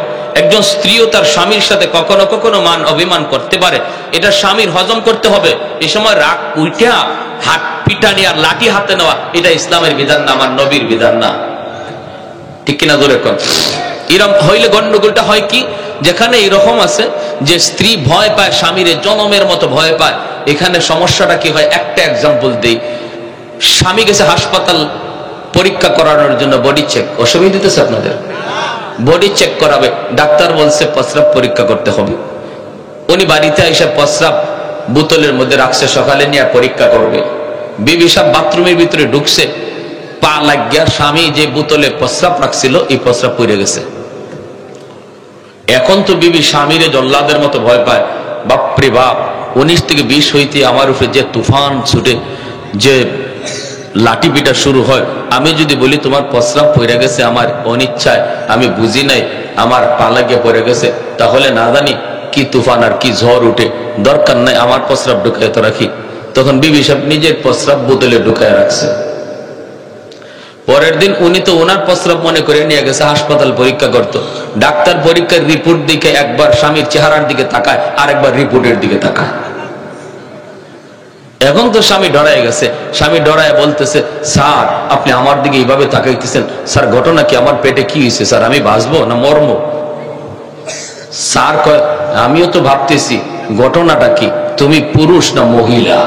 A: একজন স্ত্রীও তার স্বামীর সাথে কখনো কখনো মান অভিমান করতে পারে। এটা স্বামীর হজম করতে হবে। এই সময় রাগ উঠা হাত পিটানি আর লাঠি হাতে নেওয়া এটা ইসলামের বিধান না, আমার নবীর বিধান না। ঠিক কিনা জোরে কর? এরকম হইলে গন্ডগোলটা হয় কি, যেখানে এরকম আছে যে স্ত্রী ভয় পায় স্বামীরে, জনমের মতো ভয় পায়, এখানে সমস্যাটা কি হয়? একটা এক্সাম্পল দেই। স্বামী গেছে হাসপাতাল পরীক্ষা করানোর জন্য, বডি চেক। অসুবিধা দিতেছে আপনাদের? বডি চেক করাবে, ডাক্তার বলছে প্রস্রাব পরীক্ষা করতে হবে। উনি বাড়িতে এসে প্রস্রাব বোতলের মধ্যে রাখছে, সকালে নিয়ে পরীক্ষা করবে। বিবি সাহেব বাথরুমের ভিতরে ঢুকছে, পা লাগিয়া স্বামী যে বোতলে প্রস্রাব রাখছিল এই প্রস্রাব পড়ে গেছে। এখন তো বিবি স্বামীরে জল্লাদের মতো ভয় পায়। বাপরে বাপ, 19 থেকে 20 হইতে আমার উপরে যে তুফান ছুটে, যে লাঠি পিটা শুরু হয়। আমি যদি বলি তোমার প্রস্রাব পড়ে গেছে আমার অনিচ্ছায়, আমি বুঝি নাই, আমার পা লাগিয়ে পড়ে গেছে, তাহলে না জানি কি তুফান আর কি ঝড় উঠে। দরকার নাই, আমার প্রস্রাব ঢুকায় তো রাখি। তখন বিবি সাহেব নিজের প্রস্রাব বোতলে ঢুকায় রাখছে। পরের দিন উনি তো ওনার প্রস্রাব মনে করে নিয়ে গেছে হাসপাতাল পরীক্ষা করত। ডাক্তার পরীক্ষার রিপোর্ট দিকে একবার স্বামীর চেহারার দিকে তাকায়, আর একবার রিপোর্টের দিকে তাকায়। এখন তো স্বামী ডরায় গেছে। স্বামী ডরায় বলতেছে, স্যার আপনি আমার দিকে এইভাবে তাকাইতেছেন, স্যার ঘটনা কি? আমার পেটে কি হয়েছে স্যার? আমি বাঁচবো না মরবো? স্যার কয়, আমিও তো ভাবতেছি ঘটনাটা কি, তুমি পুরুষ না মহিলা?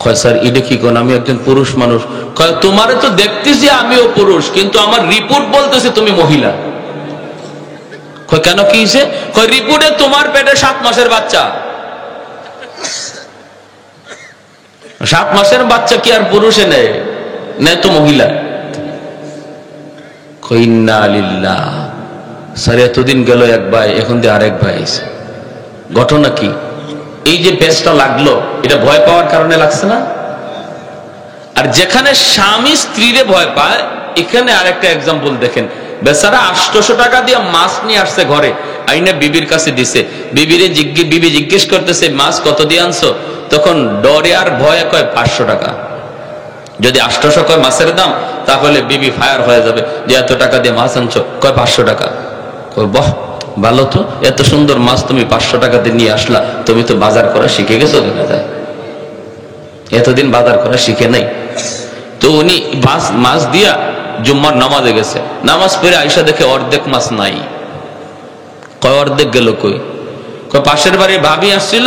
A: কয়, স্যার এটা কি কোন? আমি একজন পুরুষ মানুষ। কয়, তোমারে তো দেখতেছি আমিও পুরুষ, কিন্তু আমার রিপোর্ট বলতেছে তুমি মহিলা। কয়, কেন কি হয়েছে? কয়, রিপোর্টে তোমার পেটে 7 মাসের বাচ্চা। 7 মাসের বাচ্চা কি আর পুরুষে নেয়? নেয় তো মহিলা। কয়, ইন্না লিল্লাহ। স্যার এতদিন গেল এক ভাই, এখন দিয়ে আরেক ভাই এসে। ঘটনা কি? এই যে পেঁচটা লাগলো, এটা ভয় পাওয়ার কারণে লাগছে না? আর যেখানে স্বামী স্ত্রীরে ভয় পায়, এখানে আরেকটা এক্সাম্পল দেখেন। বেচারা 800 টাকা দিয়ে মাছ নিয়ে আসছে ঘরে, আইনে বিবির কাছে দিছে। বিবি জিজ্ঞেস করতেছে, মাছ কত দিয়ে আনছো? তখন ডরে আর ভয়ে কয় 500 টাকা। যদি 800 কয় মাছের দাম, তাহলে বিবি ফায়ার হয়ে যাবে যে এত টাকা দিয়ে মাছ আনছো। কয় 500 টাকা। কয়, বাহ ভালো তো, এত সুন্দর মাছ তুমি 500 টাকাতে নিয়ে আসলা, তুমি তো বাজার করা শিখে গেছো। দেখা যায় এতদিন বাজার করা শিখে নাই। তো উনি মাছ দিয়া জুম্মার নামাজে গেছে, নামাজ পড়ে আইসা দেখে অর্ধেক মাছ নাই। কয় অর্ধেক গেল কই? কয় পাশের বাড়ির ভাবি আসছিল,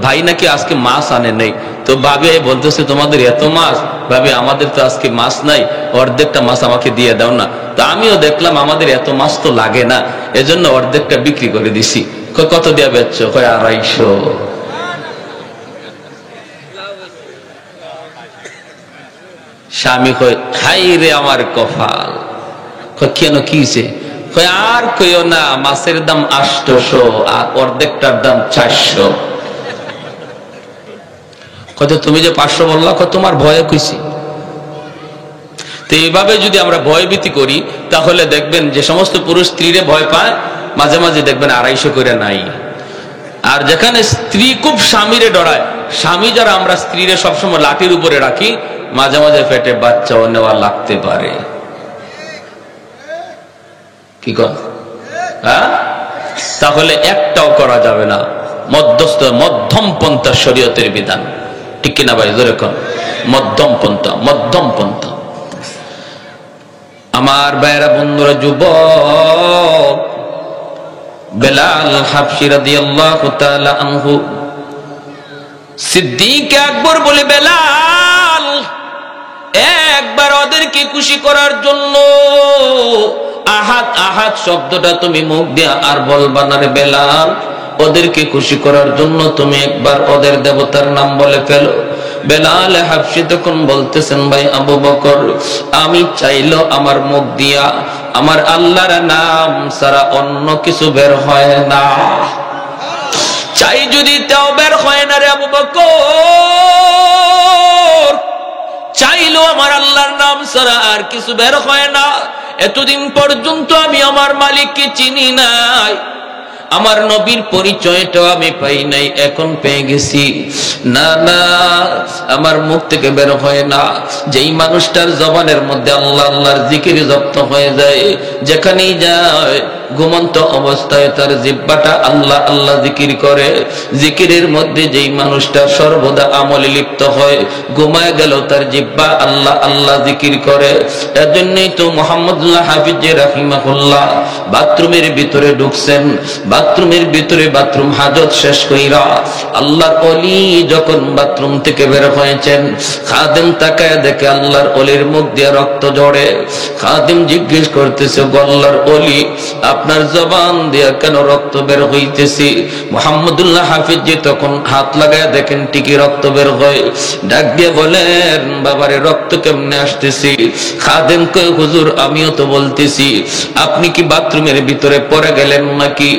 A: ভাই নাকি আজকে মাছ আনে নাই। তো ভাবি বলতেছে, তোমাদের এত মাছ? ভাবি, আমাদের তো আজকে মাছ নাই, অর্ধেকটা মাছ আমাকে দিয়ে দাও না। তা আমিও দেখলাম আমাদের এত মাছ তো লাগে না, এজন্য অর্ধেকটা বিক্রি করে দিছি। কয় কত দিয়া বেচছো? কয় 250। স্বামী কয়, হাই রে আমার কপাল। কয় কেন, কি হয়েছে? কয় আর কইও না, মাছের দাম 800 আর অর্ধেকটার দাম 400। কত তুমি যে 500 বললা? কত তোমার ভয়ে কইছি। তো এইভাবে যদি আমরা ভয়ভীতি করি, তাহলে দেখবেন যে সমস্ত পুরুষ স্ত্রীরে ভয় পায়, মাঝে মাঝে দেখবেন 250 করে নাই। আর যেখানে স্ত্রী খুব স্বামীরে ডরায়, স্বামী যারা আমরা স্ত্রীরে সবসময় লাঠির উপরে রাখি, মাঝে মাঝে পেটে বাচ্চাও নেওয়া লাগতে পারে। কি কর? হ্যাঁ, তাহলে একটাও করা যাবে না। মধ্যম পন্থা শরীয়তের বিধান। ঠিক কিনা ভাই? জোরে কোন? মধ্যম পন্থা, মধ্যম পন্থা। আমার ভাইরা, বন্ধুরা, যুবক বেলাল হাবশী রাদিয়াল্লাহু তাআলা আনহু, সিদ্দিক আকবর বলে, বেলাল একবার ওদেরকে খুশি করার জন্য আহাদ আহাদ শব্দটা তুমি মুখ দিয়া আর বলবা না রে বেলাল। ওদেরকে খুশি করার জন্য তুমি একবার ওদের দেবতার নাম বলে ফেলো। বেলাল হাবশী তখন বলতেছেন, ভাই আবু বকর, আমি চাইলো আমার মুখ দিয়া আমার আল্লাহর নাম ছাড়া অন্য কিছু বের হয় না। চাই যদি তাও বের হয় না রে আবু বকর, চাইলো আমার আল্লাহর নাম ছাড়া আর কিছু বের হয় না। এতদিন পর্যন্ত আমি আমার মালিককে চিনি নাই, আমার নবীর পরিচয়টাও আমি পাই নাই, এখন পেয়ে গেছি। না না, আমার মুখ থেকে বের হয় না। যেই মানুষটার জবানের মধ্যে আল্লাহ আল্লাহর জিকির জপ্ত হয়ে যায়, যেখানেই যায় ঘুমন্ত অবস্থায় তার জিহ্বাটা আল্লাহ আল্লাহ জিকির করে। জিকিরের মধ্যে যেই মানুষটা সর্বদা আমলে লিপ্ত হয়, ঘুমায় গেল তার জিহ্বা আল্লাহ আল্লাহ জিকির করে। এজন্যই তো মুহাম্মদুল্লাহ হাফিজ রাহিমাহুল্লাহ বাথরুমের ভিতরে ঢুকছেন, বাথরুমের ভিতরে বাথরুম হাজত শেষ কইরা আল্লাহর ওলি যখন বাথরুম থেকে বের হয়েছেন, খাদেম তাকায় দেখে আল্লাহর ওলির মুখ দিয়ে রক্ত ঝরে। খাদেম জিজ্ঞেস করতেছে, আল্লাহর ওলি, আপনার জবান দিয়া কেন রক্ত বের হইতেছে? মুহাম্মদুল্লাহ হাফিজ জি তখন হাত লাগায় দেখেন ঠিকই রক্ত বের হয়। ডাক দিয়ে বলেন, বাবারে রক্ত কেমনে আসতেছি? খাদেম কয়, হুজুর আমিও তো বলতেছি, আপনি কি বাথরুমের ভিতরে পড়ে গেলেন নাকি?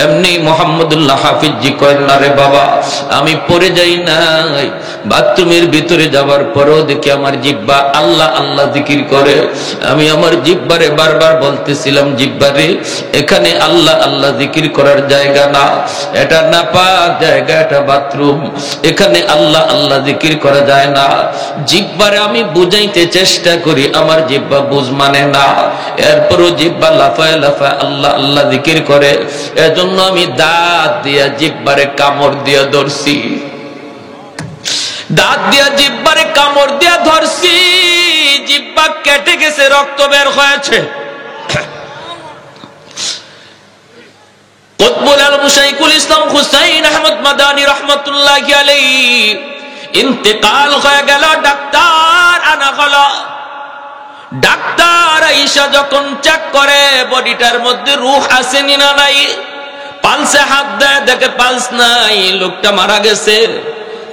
A: এমনি মুহাম্মদুল্লাহ হাফিজ জি কয়, না রে বাবা, আমি পড়ে যাই নাই। বাথরুমের ভিতরে যাবার পরেও দেখি আমার জিহ্বা আল্লাহ আল্লাহ জিকির করে। আমি আমার জিহ্বারে বারবার বলতেছিলাম, জিহ্বারে এখানে আল্লাহ আল্লাহ জিকির করার জায়গা না, এটা নাপাক জায়গা, এটা বাথরুম, এখানে আল্লাহ আল্লাহ জিকির করা যায় না। জিহ্বারে আমি বুঝাইতে চেষ্টা করি, আমার জিহ্বা বুঝ মানে না, এরপরও জিহ্বা লাফায় লাফায় আল্লাহ আল্লাহ জিকির করে। এজন্য আমি দাঁত দিয়া জিহ্বারে কামড় দিয়া ধরছি, দাঁত দিয়া জিহ্বারে কামড় দিয়া ধরছি, জিহ্বা কেটে গেছে, রক্ত বের হয়েছে। কুতবুল আলম শাইখুল ইসলাম হুসাইন আহমদ মাদানী রাহমাতুল্লাহি আলাইহি ইন্তেকাল হয়ে গেল। ডাক্তার আনা হলো। ডাক্তার আইসা যখন চেক করে বডিটার মধ্যে রূহ আছে না নাই, পালসে হাত দেয়, দেখে পালস নাই, লোকটা মারা গেছে।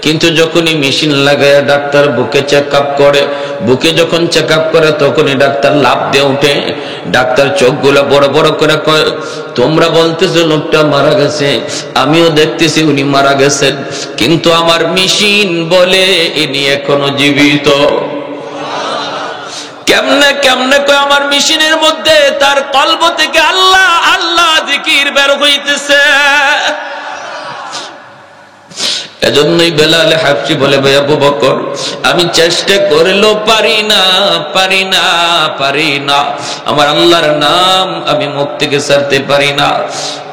A: কিন্তু যখনই মেশিন লাগায় ডাক্তার বুকে চেক আপ করে, বুকে যখন চেক আপ করে তখনই ডাক্তার লাফ দিয়ে উঠে। ডাক্তার চোখগুলো বড় বড় করে কয়, তোমরা বলতেছো লোকটা মারা গেছে, আমিও দেখতেছি উনি মারা গেছেন, কিন্তু আমার মেশিন বলে ইনি এখনো জীবিত। কেমনে কেমনে কয়, আমার মেশিনের মধ্যে তার কলব থেকে আল্লাহ আল্লাহ জিকির বের হইতেছে। এজন্যই বেলাল হাবশী বলে, ভাই আবু বকর, আমি চেষ্টা করলেও পারি না, পারি না, পারি না, আমার আল্লাহর নাম আমি মুখ থেকে ছাড়তে পারি না।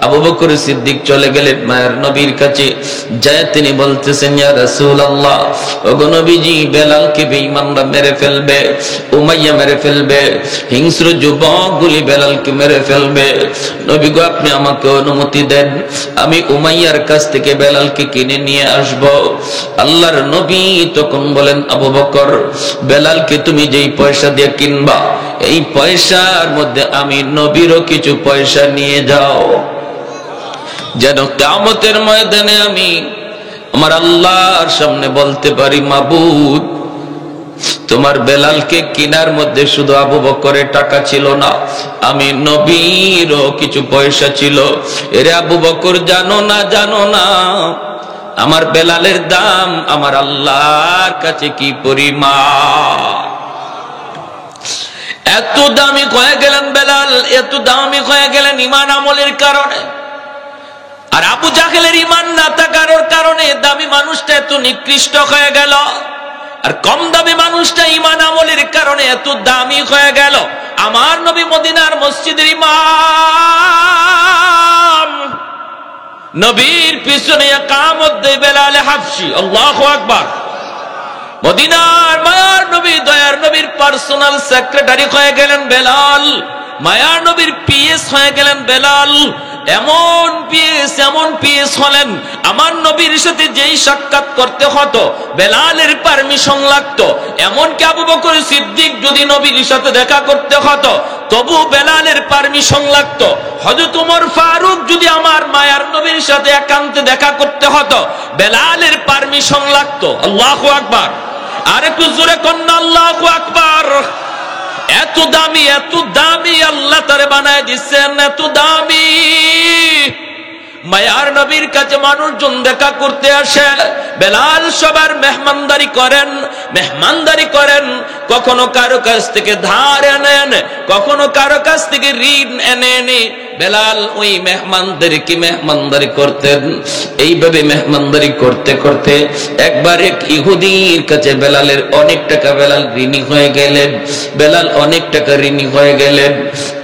A: আবু বকর সিদ্দিক চলে গেলেন মায়ের নবীর কাছে। যায় তিনি বলতেছেন, ইয়া রাসূলুল্লাহ, ওগো নবীজি, বেলালকে বেঈমানরা মেরে ফেলবে, উমাইয়া মেরে ফেলবে, হিংস্র যুবকগুলি বেলালকে মেরে ফেলবে। নবী গো, আপনি আমাকে অনুমতি দেন, আমি উমাইয়ার কাছ থেকে বেলালকে কিনে নিয়ে আসব। আল্লাহর নবী তখন বলেন, আবু বকর, বেলালকে তুমি যেই পয়সা দিয়ে কিনবা, এই পয়সার মধ্যে আমি নবীরও কিছু পয়সা নিয়ে যাও, যেন কিয়ামতের ময়দানে আমি আমার আল্লাহর সামনে বলতে পারি, মাবুদ, তোমার বেলালকে কিনার মধ্যে শুধু আবু বকরের টাকা ছিল না, আমি নবীরও কিছু পয়সা ছিল। এরে আবু বকর, জানো না, জানো না আমার বেলালের দাম আমার আল্লাহর কাছে কি পরিমাণ। এত দামি হয়ে গেলেন বেলাল, এত দামি হয়ে গেলেন ইমান আমলের কারণে। আর আবু জাহেলের ইমান না থাকার কারণে দামি মানুষটা এত নিকৃষ্ট হয়ে গেল, আর কম দামি মানুষটা ইমান আমলের কারণে এত দামি হয়ে গেল। আমার নবী মদিনার মসজিদের ইমাম, নবীর পিছনে ইকামত দেয় বেলাল হাবশী। আল্লাহু আকবার। মদিনার মায়ার নবী, দয়ার নবীর পার্সোনাল সেক্রেটারি হয়ে গেলেন বেলাল, মায়ার নবীর পিএস হয়ে গেলেন বেলাল। এমন পিএস হলেন, আমার নবীর সাথে যেই সাক্ষাৎ করতে হতো বেলালের পারমিশন লাগতো। এমনকি আবু বকর সিদ্দিক যদি নবীর সাথে দেখা করতে হতো তবু বেলালের পারমিশন লাগতো। হযরত ওমর ফারুক যদি আমার মায়ার নবীর সাথে একান্তে দেখা করতে হতো, বেলালের পারমিশন লাগতো। আল্লাহু আকবার। আর একটু জোরে কন্যা আল্লাহু আকবার। এত দামি, এত দামি আল্লাহ তারে বানায় দিচ্ছেন, এত দামি। মায়ার নবীর কাছে মানুষজন দেখা করতে আসে, বেলাল সবার মেহমানদারি করেন। কখনো কারো কাছ থেকে ধার এনেন, কখনো কারো কাছ থেকে ঋণ এনে বেলাল ওই মেহমানদেরকে মেহমানদারি করতেন। এইভাবে মেহমানদারি করতে করতে একবার এক ইহুদির কাছে বেলালের অনেক টাকা, বেলাল ঋণী হয়ে গেলেন।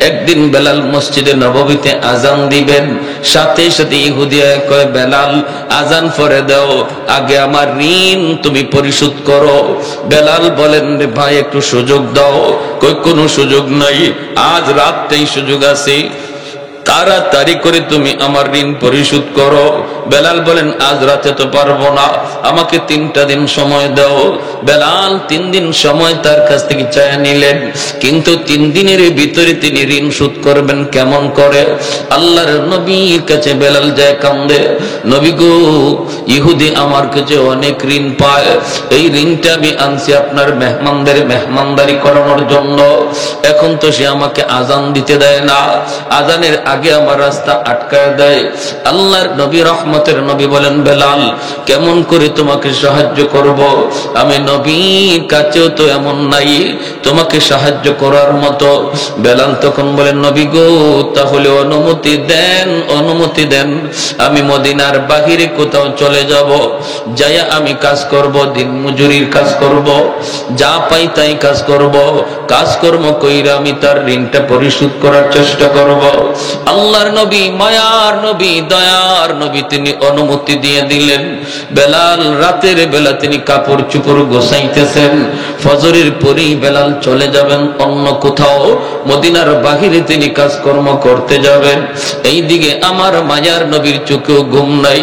A: একদিন বেলাল মসজিদে নববীতে আজান দিবেন, সাথে সাথে ইহুদি কয়, বেলাল আজান পড়ে দাও, আগে আমার ঋণ তুমি পরিশোধ করো। বেলাল বলেন, রে ভাই একটু সুযোগ দাও। কই কোনো সুযোগ নাই, আজ রাতটাই সুযোগ আছে, তাড়াতাড়ি করে তুমি আমার ঋণ পরিশোধ করো। বেলাল বলেন, আজ রাতে তো পারবো না, আমাকে 3টা দিন সময় দাও। বেলাল 3 দিন সময় তার কাছ থেকে চায় নিলেন, কিন্তু 3 দিনের ভিতরে তিনি ঋণ শোধ করবেন কেমন করে? আল্লাহর নবীর কাছে বেলাল যায় কান্দে, নবী গো, ইহুদি আমার কাছে অনেক ঋণ পায়, এই ঋণটা আমি আনছি আপনার মেহমানদের মেহমানদারি করানোর জন্য। এখন তো সে আমাকে আজান দিতে দেয় না, আজানের আগে আমার রাস্তা আটকায় দেয়। আল্লাহর নবী, রহমতের নবী বলেন, বেলাল কেমন করে তোমাকে সাহায্য করব? আমি নবীর কাছেও তো এমন নাই তোমাকে সাহায্য করার মতো। বেলাল তখন বলেন, নবী গো, তাহলে অনুমতি দেন, আমি মদিনার বাহিরে কোথাও চলে যাব, যাইয়া আমি কাজ করব, দিন মজুরির কাজ করব, যা পাই তাই কাজ করব, কাজকর্ম কইরা আমি তার ঋণটা পরিশোধ করার চেষ্টা করব। আল্লাহর নবী, মায়ার নবী, দয়ার নবী তিনি অনুমতি দিয়ে দিলেন। বেলাল রাতের বেলা তিনি কাপড় চোপড় গোছাইতেছেন, ফজরের পরেই বেলাল চলে যাবেন অন্য কোথাও, মদিনার বাহিরে তিনি কাজকর্ম করতে যাবেন। এইদিকে আমার মায়ার নবীর চোখেও ঘুম নাই।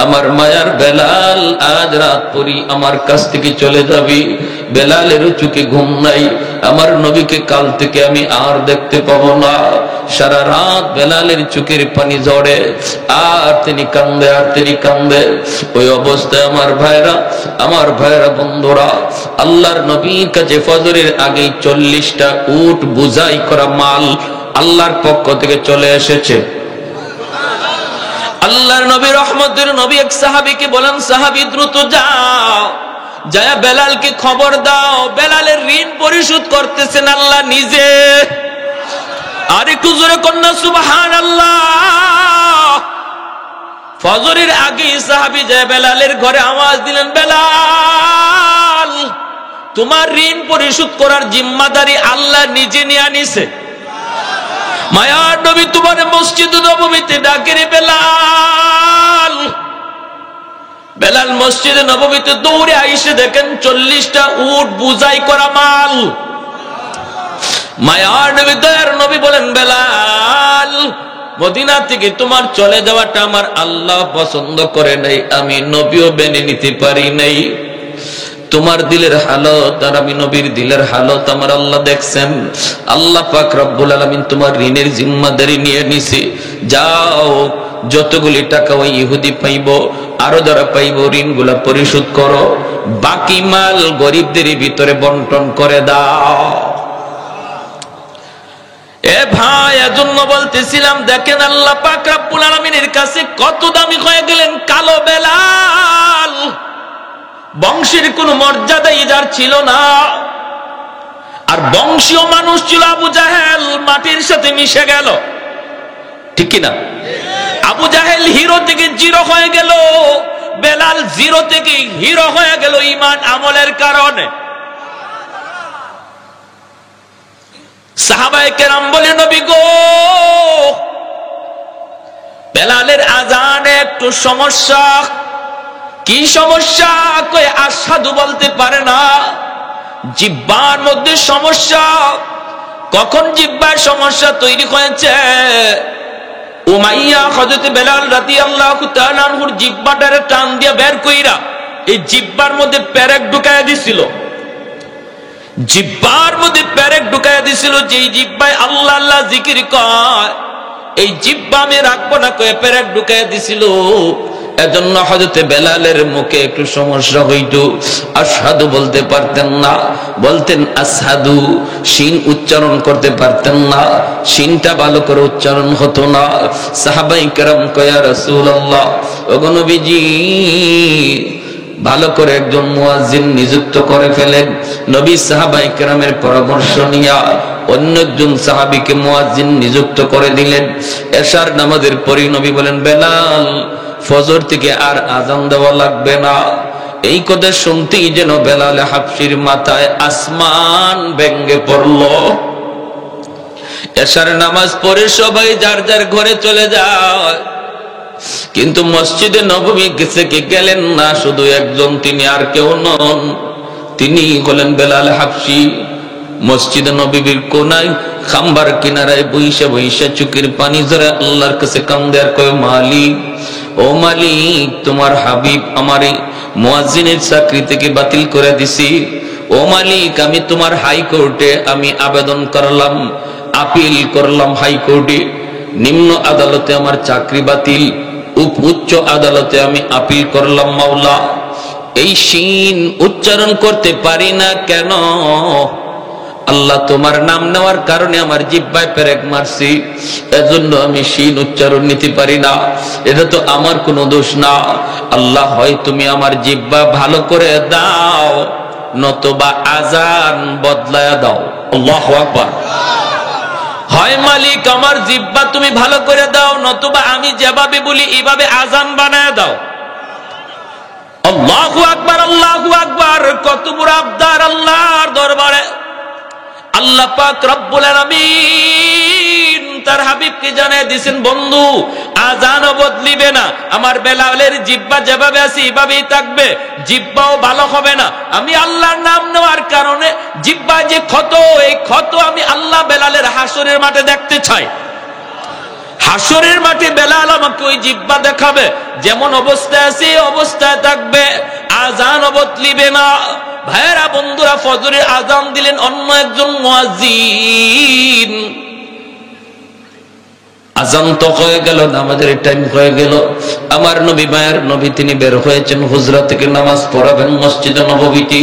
A: আমার মায়ার বেলাল আজ রাত পরই আমার কাছ থেকে চলে যাবি, বেলালেরও চোখে ঘুম নাই। আমার নবীকে কাল থেকে আমি আর দেখতে পাবো না। সারা রাত বেলালের চোখের পানি ঝরে, আর তিনি কান্দে। ওই অবস্থায় আমার ভাইরা, বন্ধুরা, আল্লাহর নবীর কাছে ফজরের আগে 40টা উট বুঝাই করা মাল আল্লাহর পক্ষ থেকে চলে এসেছে। আল্লাহর নবী, রহমতের নবী, এক সাহাবীকে বলেন, সাহাবী দ্রুত যাও, যায়া বেলালকে খবর দাও, বেলালের ঋণ পরিশোধ করতেছেন আল্লাহ নিজে। আর একটু জোরে কন্যা সুবহানাল্লাহ। ফজরের আগে সাহাবী যায় বেলালের ঘরে, আওয়াজ দিলেন, বেলাল তোমার ঋণ পরিশোধ করার জিম্মাদারি আল্লাহ নিজে নিয়ে আনিছে। মায়ার নবী তোমার মসজিদ নববীতে ডাকে রে বেলাল। বেলাল মসজিদে নববীতে দৌড়ে আইসে দেখেন 40টা উট বুঝাই করা মাল। মায়ার নবী, দয়ার নবী বলেন, বেলাল মদিনা থেকে তোমার চলে যাওয়াটা আমার আল্লাহ পছন্দ করে নাই, আমি নবীও মেনে নিতে পারি নাই। তোমার দিলের হালত আর আমি নবীর দিলের হালত আমার আল্লাহ দেখছেন। আল্লাহ পাক রব্বুল আলামিন তোমার ঋণের জিম্মাদারি নিয়ে নিছে। যাও, যতগুলি টাকা ওই ইহুদি পাইব, আরো যারা পাইব, ঋণগুলা পরিশোধ করো, বাকি মাল গরিবদের ভিতরে বন্টন করে দাও। এ ভাই, এজন্য বলতেছিলাম, দেখেন আল্লাহ পাক রব্বুল আলামিনের কাছে কত দামি হয়ে গেলেন কালো বেলাল। বংশের কোনো মর্যাদা ইজার ছিল না, আর বংশীয় মানুষ ছিল আবু জাহেল, মাটির সাথে মিশে গেল, ঠিক কিনা? আবু জাহেল হিরো থেকে জিরো হয়ে গেল, বেলাল জিরো থেকে হিরো হয়ে গেল ঈমান আমলের কারণে। সাহাবায়ে কেরাম বলে, নবী গো, বেলালের আজানে একটু সমস্যা। কি সমস্যা? কই আশহাদু বলতে পারে না, জিহ্বার মধ্যে সমস্যা। কখন জিহ্বার সমস্যা তৈরি হয়েছে? উমাইয়া হযরত বেলাল রাদিয়াল্লাহু তাআলা আনহুর জিহ্বাটারে টান দিয়ে বের কইরা এই জিহ্বার মধ্যে পেরেক ঢুকায় দিছিল। জিহ্বার মধ্যে পেরেক ঢুকাইয়া দিছিল, যেই জিহ্বায় আল্লাহ আল্লাহ জিকির কয়, এই জিহ্বা আমি রাখবো না কয়ে পেরেক ঢুকাইয়া দিছিল। এজন্য হযরতে বেলালের মুখে একটু সমস্যা হইত, আশহাদু বলতে পারতেন না, বলতেন আসহাদু, শিন উচ্চারণ করতে পারতেন না, শিনটা ভালো করে উচ্চারণ হতো না। সাহাবায়ে কেরাম কয়, ইয়া রাসূলুল্লাহ, ওগো নবীজি, ভালো করে একজন মুয়াজ্জিন নিযুক্ত করে ফেলেন। নবী সাহাবায়ে কেরামের পরামর্শ নিয়া অন্য একজন সাহাবীকে মুয়াজ্জিন নিযুক্ত করে দিলেন। এশার নামাজের পরই নবী বলেন, বেলাল, ফজর থেকে আর আযান দেওয়া লাগবে না। এই কথা শুনতেই যেন বেলাল হাবশির মাথায় আসমান ভেঙে পড়ল। এশার নামাজ পড়ে সবাই যার যার ঘরে চলে যায়, কিন্তু মসজিদে নববী থেকে গেলেন না শুধু একজন, তিনি আর কেউ নন, তিনি হলেন বেলাল হাবশি। মসজিদে নববীর কোনায় খাম্বার কিনারায় বইসা বইসা চোখের পানি ঝরে আল্লাহর কাছে কান্দে আর কয়, মালিক, ও মালিক, তোমার হাবিব আমার মুয়াজ্জিনের চাকরি থেকে বাতিল করে দিছি। ও মালিক, আমি তোমার হাইকোর্টে আমি আবেদন করলাম, আপিল করলাম হাইকোর্টে, নিম্ন আদালতে আমার চাকরি বাতিল, উচ্চ আদালতে আমি আপিল করলাম। মাওলা, এই শিন উচ্চারণ করতে পারি না কেন? আল্লাহ, তোমার নাম নেওয়ার কারণে আমার জিহ্বায় পেরেক মারছি, এজন্য আমি শিন উচ্চারণ নিতে পারি না। এটা তো আমার কোনো দোষ না। আল্লাহ, হয় তুমি আমার জিহ্বা ভালো করে দাও, নতুবা আজান বদলায়া দাও। আল্লাহু আকবার। হয় মালিক, আমার জিহ্বা তুমি ভালো করে দাও, নতুবা আমি যেভাবে বলি এইভাবে আজান বানায় দাও। আল্লাহু আকবার, আল্লাহু আকবার। কত বড় আবদার আল্লাহর দরবারে। আল্লাহ পাক রব্বুল আলামিন তার হাবিবকে জানিয়ে দিয়েছেন, বন্ধু, আজানও বদলিবে না, আমার বেলালের জিহ্বা যেভাবে আছে এইভাবেই থাকবে, জিহ্বাও ভালো হবে না। আমি আল্লাহর নাম নেওয়ার কারণে জিহ্বা যে ক্ষত, এই ক্ষত আমি আল্লাহ বেলালের হাসরের মাঠে দেখতে চাই। হাসরের মাঠে বেলাল আমাকে ওই জিহ্বা দেখাবে, যেমন অবস্থায় আছে অবস্থায় থাকবে, আজানও বদলিবে না। ভাইরা বন্ধুরা, ফজরের আজান দিলেন অন্য একজন মুয়াজ্জিন। আজান তো হয়ে গেল, নামাজের টাইম হয়ে গেল। আমার নবী, মায়ের নবী, তিনি বের হয়েছেন হুজরা থেকে নামাজ পড়াবেন মসজিদে নববীতে।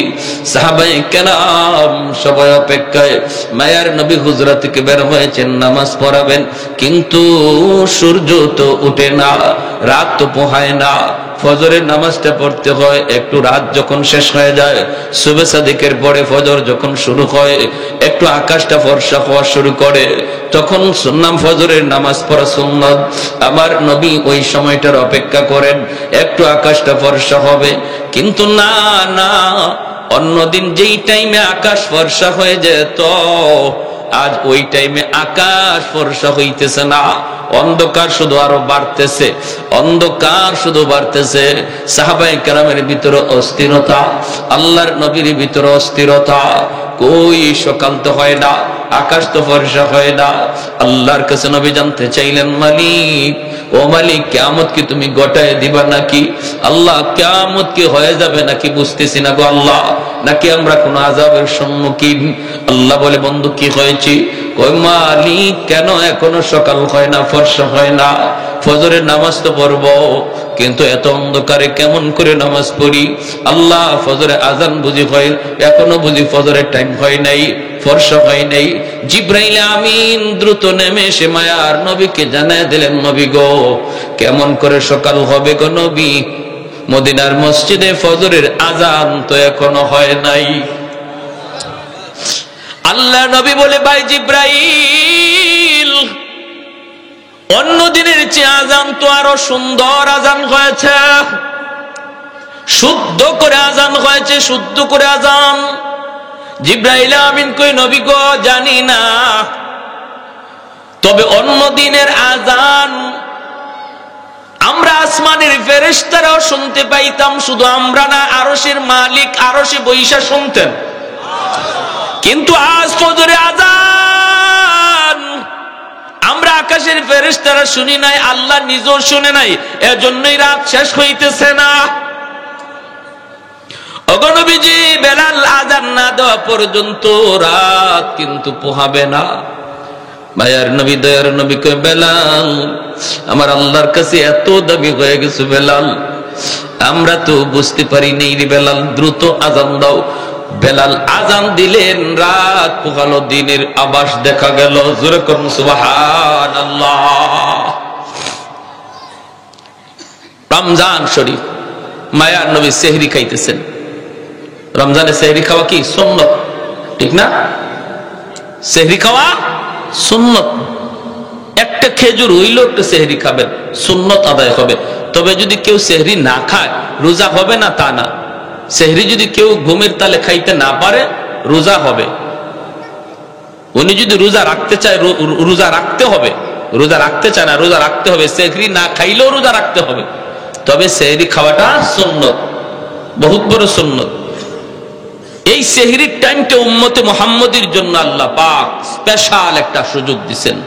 A: সাহাবায়ে কেরাম সবাই অপেক্ষায়, মায়ের নবী হুজরা থেকে বের হয়েছেন নামাজ পড়াবেন, কিন্তু সূর্য তো উঠে না, রাত তো পোহায় না। ফজরের নামাজটা পড়তে হয়, একটু রাত যখন শেষ হয়ে যায়, সুবহে সাদিকের পরে ফজর যখন শুরু হয়, একটু আকাশটা ফর্সা হওয়া শুরু করে, তখন সুন্নাত ফজরের নামাজ পড়া সুন্নাত। আমার নবী ওই সময়টার অপেক্ষা করেন, একটু আকাশটা ফর্সা হবে। কিন্তু না না, অন্যদিন যেই টাইমে আকাশ ফর্সা হয়ে যেত, আজ ওই টাইমে আকাশ ফর্সা হইতেছে না, অন্ধকার শুধু আরো বাড়তেছে, অন্ধকার শুধু বাড়তেছে। সাহাবায়ে কেরামের ভিতরে অস্থিরতা, আল্লাহর নবীর ভিতরে অস্থিরতা। কই সকাল তো হয় না, আকাশ তো ফর্সা হয় না। আল্লাহর কাছে নবী জানতে চাইলেন, মালিক, ও মালিক, কিয়ামত কি তুমি ঘটায় দিবা নাকি? আল্লাহ, কিয়ামত কি হয়ে যাবে নাকি বুঝতেছি না গো আল্লাহ, নাকি আমরা কোন আযাবের সম্মুখীন? আল্লাহ বলে, বন্ধু, কি হয়েছে? কই, মালিক, কেন এখনো সকাল হয় না, ফর্সা হয় না? ফজরের নামাজ তো পড়বো, কিন্তু এত অন্ধকারে কেমন করে নামাজ পড়ি? আল্লাহ, ফজরে আজান বুঝি হয়, এখনো বুঝি ফজরের টাইম হয় নাই, ফর্সা হয় নাই। জিবরাইল আমিন দ্রুত নেমে এসে মায়ার নবীকে জানায় দিলেন, নবী গো, কেমন করে সকাল হবে গো নবী? মদিনার মসজিদে ফজরের আজান তো এখনো হয় নাই। আল্লাহ নবী বলে, ভাই জিবরাইল, অন্য দিনের চেয়ে আজান তো আরো সুন্দর আজান হয়েছে, শুদ্ধ করে আজান হয়েছে, শুদ্ধ করে আজান। জিবরাইল আমিন কই, নবী গো, জানি না, তবে অন্য দিনের আজান আমরা আসমানের ফেরেশতারাও শুনতে পাইতাম, শুধু আমরা না, আরশের মালিক আরশে বৈশা শুনতেন। কিন্তু আজ ফজরে আজান আমরা আকাশের ফেরেশতারা শুনি নাই, আল্লাহ নিজেও শুনে নাই, এজন্যই রাত শেষ হইতেছে না। ওগো নবীজি, বেলাল আযান না দেওয়া পর্যন্ত রাত কিন্তু পোহাবে না। মায়ার নবী, দয়ার নবী কয়, বেলাল, আমার আল্লাহর কাছে এত দাবি হয়ে গেছে বেলাল, আমরা তো বুঝতে পারি নেই রে বেলাল, দ্রুত আযান দাও। বেলাল আযান দিলেন, রাত পোহালো, দিনের আভাস দেখা গেল। জোরে করুন সুবহানাল্লাহ। রমজান শরীফ, মায়ার নবী সেহরি খাইতেছেন। রমজানে সেহরি খাওয়া কি সুন্নত, ঠিক না? সেহরি খাওয়া সুন্নত। একটা খেজুর হইলেও একটা সেহরি খাবেন, সুন্নত আদায় হবে। তবে যদি কেউ সেহরি না খায় রোজা হবে না তা না। সেহরি যদি কেউ ঘুমের তালে খাইতে না পারে রোজা হবে। উনি যদি রোজা রাখতে চায় রোজা রাখতে হবে, রোজা রাখতে চায় না রোজা রাখতে হবে। সেহরি না খাইলেও রোজা রাখতে হবে। তবে সেহরি খাওয়াটা সুন্নত, বহুত বড় সুন্নত। এই সেহরির টাইমটা উম্মতে মুহাম্মদীর জন্য আল্লাহ পাক স্পেশাল একটা সুযোগ দিবেন,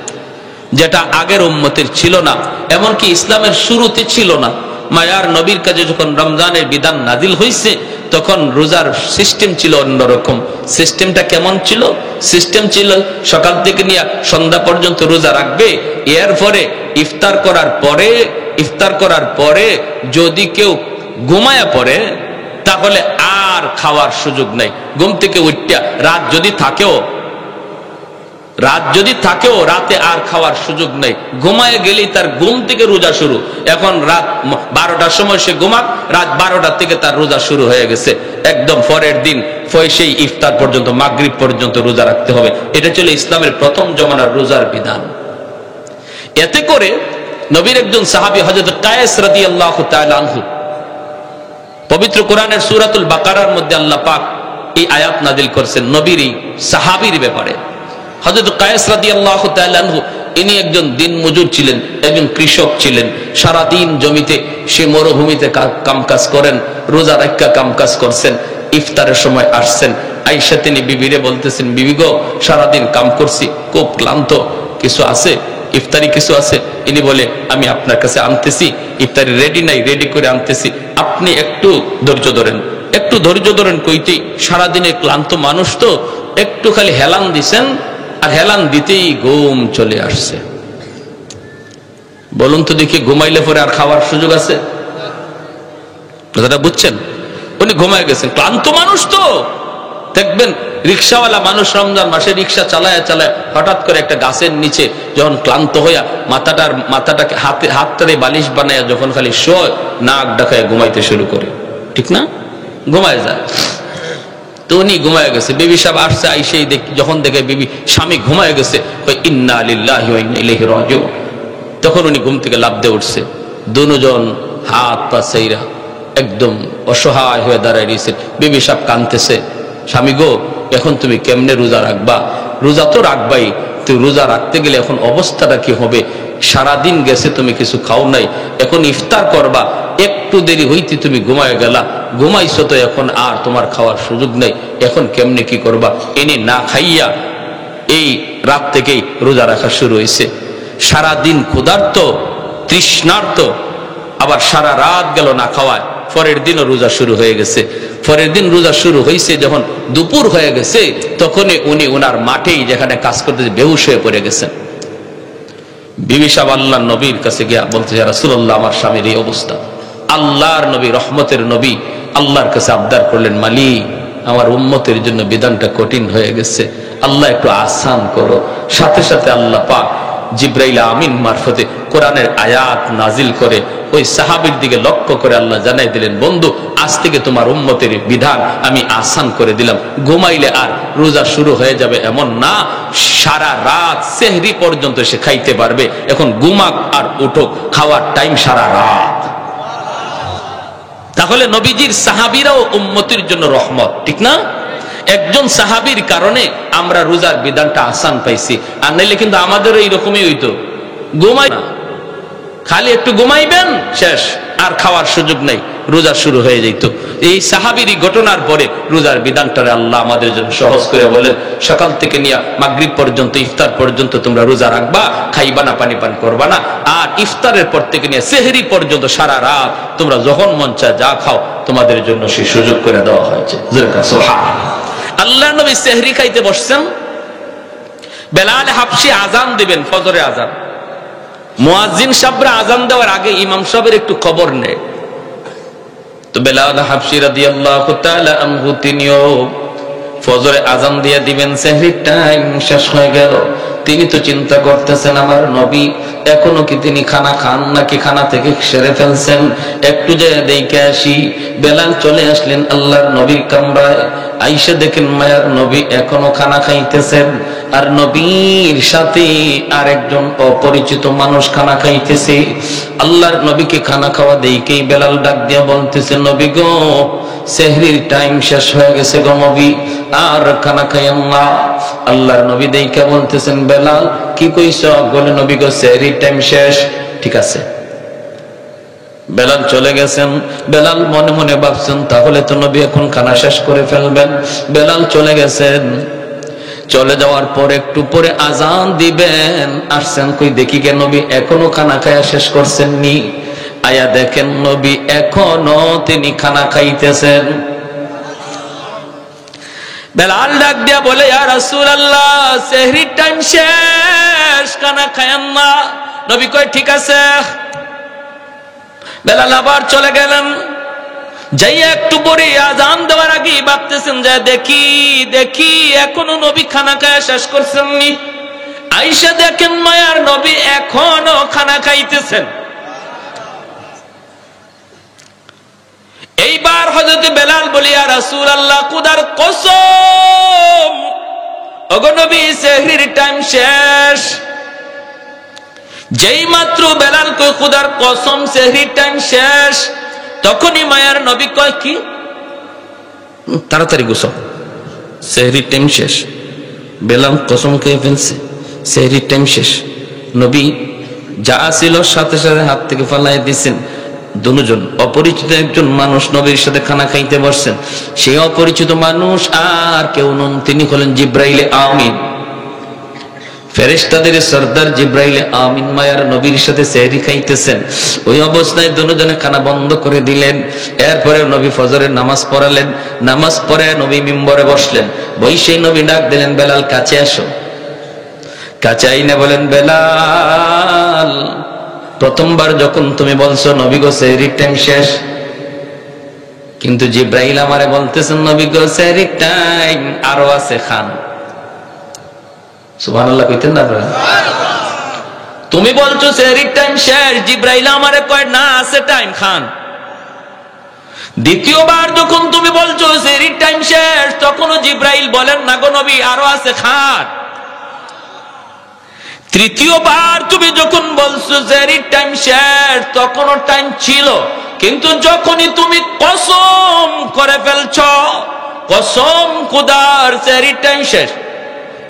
A: যেটা আগের উম্মতের ছিল না, এমনকি ইসলামের শুরুতে ছিল না। মায়ার নবীর কাছে যখন রমজানের বিধান নাজিল হয়েছে তখন রোজার সিস্টেম ছিল অন্যরকম। সিস্টেমটা কেমন ছিল? সিস্টেম ছিল সকাল থেকে নিয়ে সন্ধ্যা পর্যন্ত রোজা রাখবে। এরপরে ইফতার করার পরে যদি কেউ ঘুমায়া পড়ে তাহলে আর খাওয়ার সুযোগ নাই। ঘুম থেকে উঠা রাত যদি থাকেও রাতে আর খাওয়ার সুযোগ নেই। ঘুমায় গেলেই তার ঘুম থেকে রোজা শুরু। এখন রাত 12টার সময় সে ঘুমাক, রাত 12টা থেকে তার রোজা শুরু হয়ে গেছে। একদম পরের দিন সেই ইফতার পর্যন্ত, মাগরিব পর্যন্ত রোজা রাখতে হবে। এটা ছিল ইসলামের প্রথম জমানার রোজার বিধান। এতে করে নবীর একজন সাহাবী হযরত কায়েস রাদিয়াল্লাহু তাআলা আনহু, পবিত্র কোরআনের সূরাতুল বাকারার মধ্যে আল্লাহ পাক এই আয়াত নাযিল করেছেন নবীর এই সাহাবীর ব্যাপারে। হযরত কায়েস রাদিয়াল্লাহু তাআলা আনহু, ইনি একজন দিনমজুর ছিলেন, একজন কৃষক ছিলেন। সারা দিন জমিতে, সে মরুভূমিতে কামকাজ করেন, রোজা রাখা কামকাজ করছেন। ইফতারের সময় আসছেন, আয়েশা তিনি বিবিরে বলতেছেন, বিবি গো, সারাদিন কাম করছি, খুব ক্লান্ত, কিছু আছে ইফতারি কিছু আছে? ইনি বলে, আমি আপনার কাছে আনতেছি, ইফতারি রেডি নাই, রেডি করে আনতেছি, আপনি একটু ধৈর্য ধরেন, একটু ধৈর্য ধরেন। কইতেই সারাদিনের ক্লান্ত মানুষ তো, একটু খালি হেলান দিছেন, আর হেলান দিতেই ঘুম চলে আসছে। বলুন তো দেখি, ঘুমাইলে পরে আর খাওয়ার সুযোগ আছে? কথাটা বুঝছেন? উনি ঘুমায় গেছেন, ক্লান্ত মানুষ তো। দেখবেন রিক্সাওয়ালা মানুষ রমজান মাসে রিক্সা চালায় হঠাৎ করে একটা গাছের নিচে যখন ক্লান্ত হইয়া মাথাটাকে হাতটারে বালিশ বানায় যখন খালি শোয়, নাক ডাকায় ঘুমাইতে শুরু করে, ঠিক না? ঘুমায় যায়। তো উনি ঘুমায় গেছে। বিবি সাহেব আসছে, আইসেই যখন দেখে বিবি স্বামী ঘুমায় গেছে, ইন্না লিল্লাহি ওয়া ইন্না ইলাইহি রাজিউন। তখন উনি ঘুম থেকে লাফ দিয়ে উঠছে। দুজন হাত পা ছাইরা একদম অসহায় হয়ে দাঁড়ায় রয়েছে। বিবি সাহেব কাঁদতেছে, স্বামী গো, এখন তুমি কেমনে রোজা রাখবা? রোজা তো রাখবাই, তুই রোজা রাখতে গেলে এখন অবস্থাটা কি হবে? সারাদিন গেছে, তুমি কিছু খাও নাই, এখন ইফতার করবা, একটু দেরি হইতে তুমি ঘুমায় গেলা, ঘুমাইছো তো, এখন আর তোমার খাওয়ার সুযোগ নেই, এখন কেমনে কি করবা? এনে না খাইয়া এই রাত থেকেই রোজা রাখা শুরু হয়েছে। সারাদিন ক্ষুধার্ত, তৃষ্ণার্ত, আবার সারা রাত গেল না খাওয়ায়। পরের দিনও রোজা শুরু হয়ে গেছে। পরের দিন রোজা শুরু হয়েছে, যখন দুপুর হয়ে গেছে তখনই উনি ওনার মাঠেই যেখানে কাজ করতে বেহুশ হয়ে পড়ে গেছেন। বিবি সাহেব আল্লাহর নবীর কাছে গিয়া বলতে, ইয়া রাসূলুল্লাহ, আমার স্বামীর এই অবস্থা। আল্লাহর নবী, রহমতের নবী, আল্লাহর কাছে আবদার করলেন, মালিক, আমার উম্মতের জন্য বিধানটা কঠিন হয়ে গেছে, আল্লাহ একটু আসান করো। সাথে সাথে আল্লাহ পাক জিবরাইল আমিন মারফতে কোরআনের আয়াত নাজিল করে ওই সাহাবীর দিকে লক্ষ্য করে আল্লাহ জানাই দিলেন, বন্ধু, আজ থেকে তোমার উম্মতের বিধান আমি আসান করে দিলাম। ঘুমাইলে আর রোজা শুরু হয়ে যাবে এমন না, সারা রাত সেহরি পর্যন্ত সে খাইতে পারবে। এখন ঘুমাক আর উঠুক, খাওয়ার টাইম সারা রাত। তাহলে নবীজির সাহাবীরাও উম্মতির জন্য রহমত, ঠিক না? একজন সাহাবীর কারণে আমরা রোজার বিধানটা আসান পাইছি। আর নাইলে কিন্তু আমাদেরও এইরকমই হইতো, ঘুমাই না, খালি একটু ঘুমাইবেন, শেষ, আর খাওয়ার সুযোগ নেই, রোজা শুরু হয়ে যেত। এই সাহাবীর ঘটনার পরে রোজার বিধানটারে আল্লাহ আমাদের জন্য সহজ করে বলেন, সকাল থেকে নিয়ে মাগরিব পর্যন্ত, ইফতার পর্যন্ত তোমরা রোজা রাখবা, খাইবা না, পানি পান করবা না। আর ইফতারের পর থেকে নিয়ে সেহরি পর্যন্ত সারা রাত তোমরা যখন মন চায় যা খাও, তোমাদের জন্য সেই সুযোগ করে দেওয়া হয়েছে। আল্লাহ নবী সেহরি খাইতে বসছেন, বেলাল হাবশী আজান দিবেন, ফজরে আজান। মুয়াজ্জিন সাহেবরা আজান দেওয়ার আগে ইমাম সাহেবের একটু খবর নেয়। তো বেলাল হাবশী রাদিয়াল্লাহু তাআলা আনহু তিনিও ফজরে আজান দিয়ে দিবেন, সেহরির টাইম শেষ হয়ে গেল। তিনি তো চিন্তা করতেছেন, আমার নবী এখনো কি তিনি খানা খান নাকি খানা থেকে সেরে ফেলছেন, একটু যে দেখে আসি। বেলাল চলে আসলেন আল্লাহর নবীর কামরায়, আইসা দেখেন মায়ার নবী এখনো খানা খাইতেছেন, আর নবীর সাথে আরেকজন অপরিচিত মানুষ খানা খাইতেছে। আল্লাহর নবীকে খানা খাওয়া দেখেই বেলাল ডাক দিয়া বলতেছে, নবী গো, সেহরির টাইম শেষ হয়ে গেছে গো নবী, আর খানা খাইয়েন না। আল্লাহর নবী দেখে বলতেছেন, বেলাল কি কইছ? বলে, নবী গো, সেহরির টাইম শেষ। ঠিক আছে। বেলাল চলে গেছেন। বেলাল মনে মনে ভাবছেন, তাহলে তো নবী এখন খানা শেষ করে ফেলবেন। বেলাল চলে গেছেন। চলে যাওয়ার পর একটু পরে আজান দিবেন, আসছেন, কই দেখি গে নবী এখনো খানা খায়া শেষ করছেন নি। আয়া দেখেন নবী এখনো তিনি খানা খাইতেছেন। বেলাল ডাক দিয়া বলে, ইয়া রাসূলুল্লাহ, সেহরির টাইম শেষ, খানা খায়েন না। নবী কয়, ঠিক আছে। বেলাল আবার চলে গেলেন। যাইয়া একটু পরে আজান দেওয়ার আগে ভাবতেছেন, যে দেখি দেখি এখনো নবী খানা খায়া শেষ করছেন নি। আইসা দেখেন মায়ার নবী এখনো খানা খাইতেছেন। এইবার হযরত বেলাল বলি, ইয়া রাসূলুল্লাহ, খুদার কসম, ওগো নবী, সেহরির টাইম শেষ। যেই মাত্র বেলাল কয় খুদার কসম সেহরির টাইম শেষ, তখনই মায়ার নবী কয়, কি তাড়াতাড়ি গোসল, সেহরির টাইম শেষ। বেলাল কসম খেয়ে ফেলছে, সেহরির টাইম শেষ। নবী যা ছিল সাথে সাথে হাত থেকে ফালাই দিয়েছেন। দুজন অপরিচিত একজন মানুষ নবীর সাথে খানা খাইতে বসছেন। সেই অপরিচিত মানুষ আর কেউ নন, তিনি হলেন জিব্রাইলে আমিন, ফেরেশতাদের সরদার জিব্রাইলে আমিন। মায়ার নবীর সাথে সেহরি খাইতেছেন। ওই অবস্থায় দুজনে খানা বন্ধ করে দিলেন। এরপরে নবী ফজরের নামাজ পড়ালেন। নামাজ পড়ে নবী মিম্বরে বসলেন। বৈশাই নবী ডাক দিলেন, বেলাল কাছে আসো। কাছে আইনে বলেন, বেলাল, প্রথমবার যখন তুমি বলছো নবী গো সেহরির টাইম শেষ, কিন্তু জিব্রাইল আমারে বলতেছেন, নবী গো সেহরির টাইম আরো আছে, খান। সুবহানাল্লাহ কইতেন না আপনারা? তুমি বলছো সেহরির টাইম শেষ, জিব্রাইল আমারে কয় না, আছে টাইম, খান। দ্বিতীয়বার যখন তুমি বলছো সেহরির টাইম শেষ, তখনও জিব্রাইল বলেন, না গো নবী, আরো আছে, খান। তৃতীয়বার তুমি যখন বলছো সেহরির টাইম শেষ, তখনও টাইম ছিল, কিন্তু যখনই তুমি কসম করে ফেলছো, কসম খুদার সেহরির টাইম শেষ,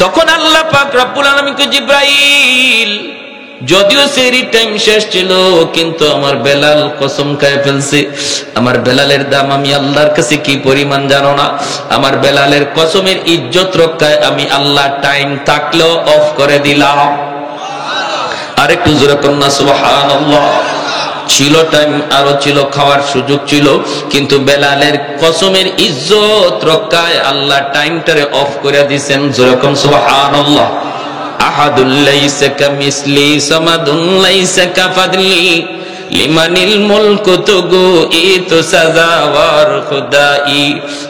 A: তখন আল্লাহ পাক রব্বুল আলামিন কে, জিব্রাইল, যদিও সেহরির টাইম শেষ ছিল, কিন্তু আমার বেলাল কসম খায় ফেলছে। আমার বেলালের দাম আমি আল্লাহর কাছে কি পরিমাণ জানো না। আমার বেলালের কসমের ইজ্জত রক্ষায় আমি আল্লাহ টাইম থাকলেও অফ করে দিলাম। আরেকটু জোরে কন্যা সুবহানাল্লাহ। ছিল টাইম, আরো ছিল, খাওয়ার সুযোগ ছিল, কিন্তু বেলালের কসমের ইজ্জত রক্ষায় আল্লাহ টাইমটারে অফ করে দিয়েছেন। জোরে কোন সুবহানাল্লাহ। আহাদুল লাইসা কামিসলি সামাদুন লাইসা কাফাদলি লিমানিল মুলকু তুগু ইতু সাজাওয়ার খুদাই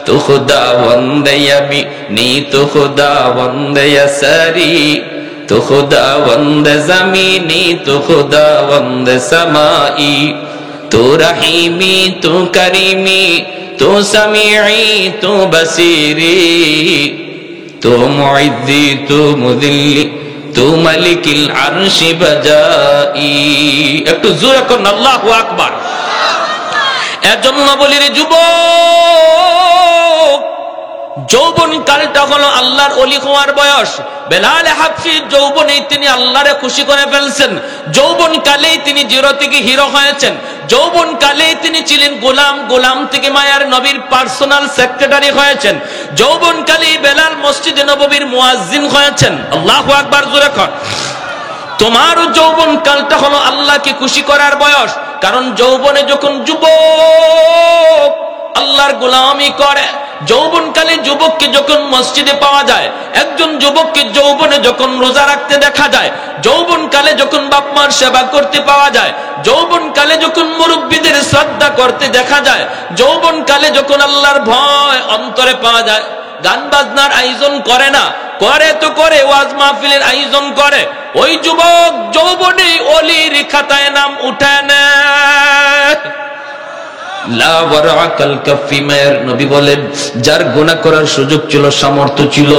A: তু খুদা ওয়ান্দায়াবি নি তু খুদা ওয়ান্দায়াসারি তু খুদা ওয়ান্দ জামিনি তু খুদা ওয়ান্দ সামাই তু রহিমি তু করিমি তু সামিঈ তু বসিরি তু মুইদ্দি তু মুদিল্লি তু মালিকিল আরশি বাজাই। একটু জোরে করুন আল্লাহু আকবার। এজন্য বলি রে যুবক, যৌবন কালটা হলো আল্লাহর ওলি হওয়ার বয়স। বেলাল হাবশী যৌবনেই তিনি আল্লাহরে খুশি করে ফেলছেন, যৌবন কালেই তিনি জিরো থেকে হিরো হয়েছেন। যৌবনকালে তিনি ছিলেন গোলাম, গোলাম থেকে মায়ার নবীর পার্সোনাল সেক্রেটারি হয়েছেন। যৌবনকালে বেলাল মসজিদে নববীর মুয়াজ্জিন হয়েছেন। আল্লাহু আকবার, জোরে কর। তোমারও যৌবন কালটা হলো আল্লাহকে খুশি করার বয়স। কারণ যৌবনে যখন যুবক আল্লাহর গোলামি করে, যৌবনকালে যুবককে যখন মসজিদে পাওয়া যায়, একজন যুবককে যৌবনে যখন রোজা রাখতে দেখা যায়, যৌবনকালে যখন বাপ মার সেবা করতে পাওয়া যায়, যৌবনকালে যখন মুরব্বীদের শ্রদ্ধা করতে দেখা যায়, যৌবনকালে যখন আল্লাহর ভয় অন্তরে পাওয়া যায়, গান বাজনার আয়োজন করে না, করে তো করে ওয়াজ মাহফিলের আয়োজন করে, ওই যুবক যৌবনে ওলির খাতায় নাম উঠে নেয়। লা ওয়ারাকাল কাফি, মায়ের নবী বলেন যার গুনাহ করার সুযোগ ছিল, সামর্থ্য ছিল,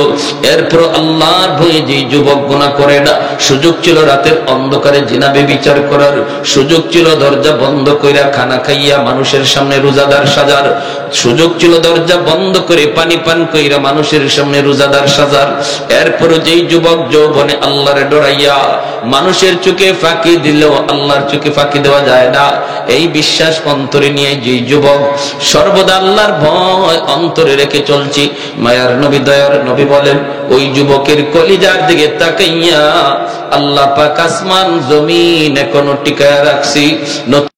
A: এরপর আল্লাহর ভয়ে যে যুবক গুনাহ করে না, সুযোগ ছিল রাতের অন্ধকারে জিনা ব্যভিচার করার, সুযোগ ছিল দরজা বন্ধ কইরা খানা খাইয়া মানুষের সামনে রোজাদার সাজার, সুযোগ ছিল দরজা বন্ধ করে পানি পান কইরা মানুষের সামনে রোজাদার সাজার, এরপর যেই যুবক যৌবনে আল্লাহরে ডরাইয়া মানুষের চোখে ফাঁকি দিলেও আল্লাহর চোখে ফাঁকি দেওয়া যায় না, এই বিশ্বাস অন্তরে নিয়ে যে যুবক সর্বদা আল্লাহর ভয় অন্তরে রেখে চলছি, মায়ার নবী দয়ার নবী বলেন ওই যুবকের কলিজার দিকে তাকাইয়া আল্লাহ পাক আসমান জমিন এখনো টিকায়া রাখছি।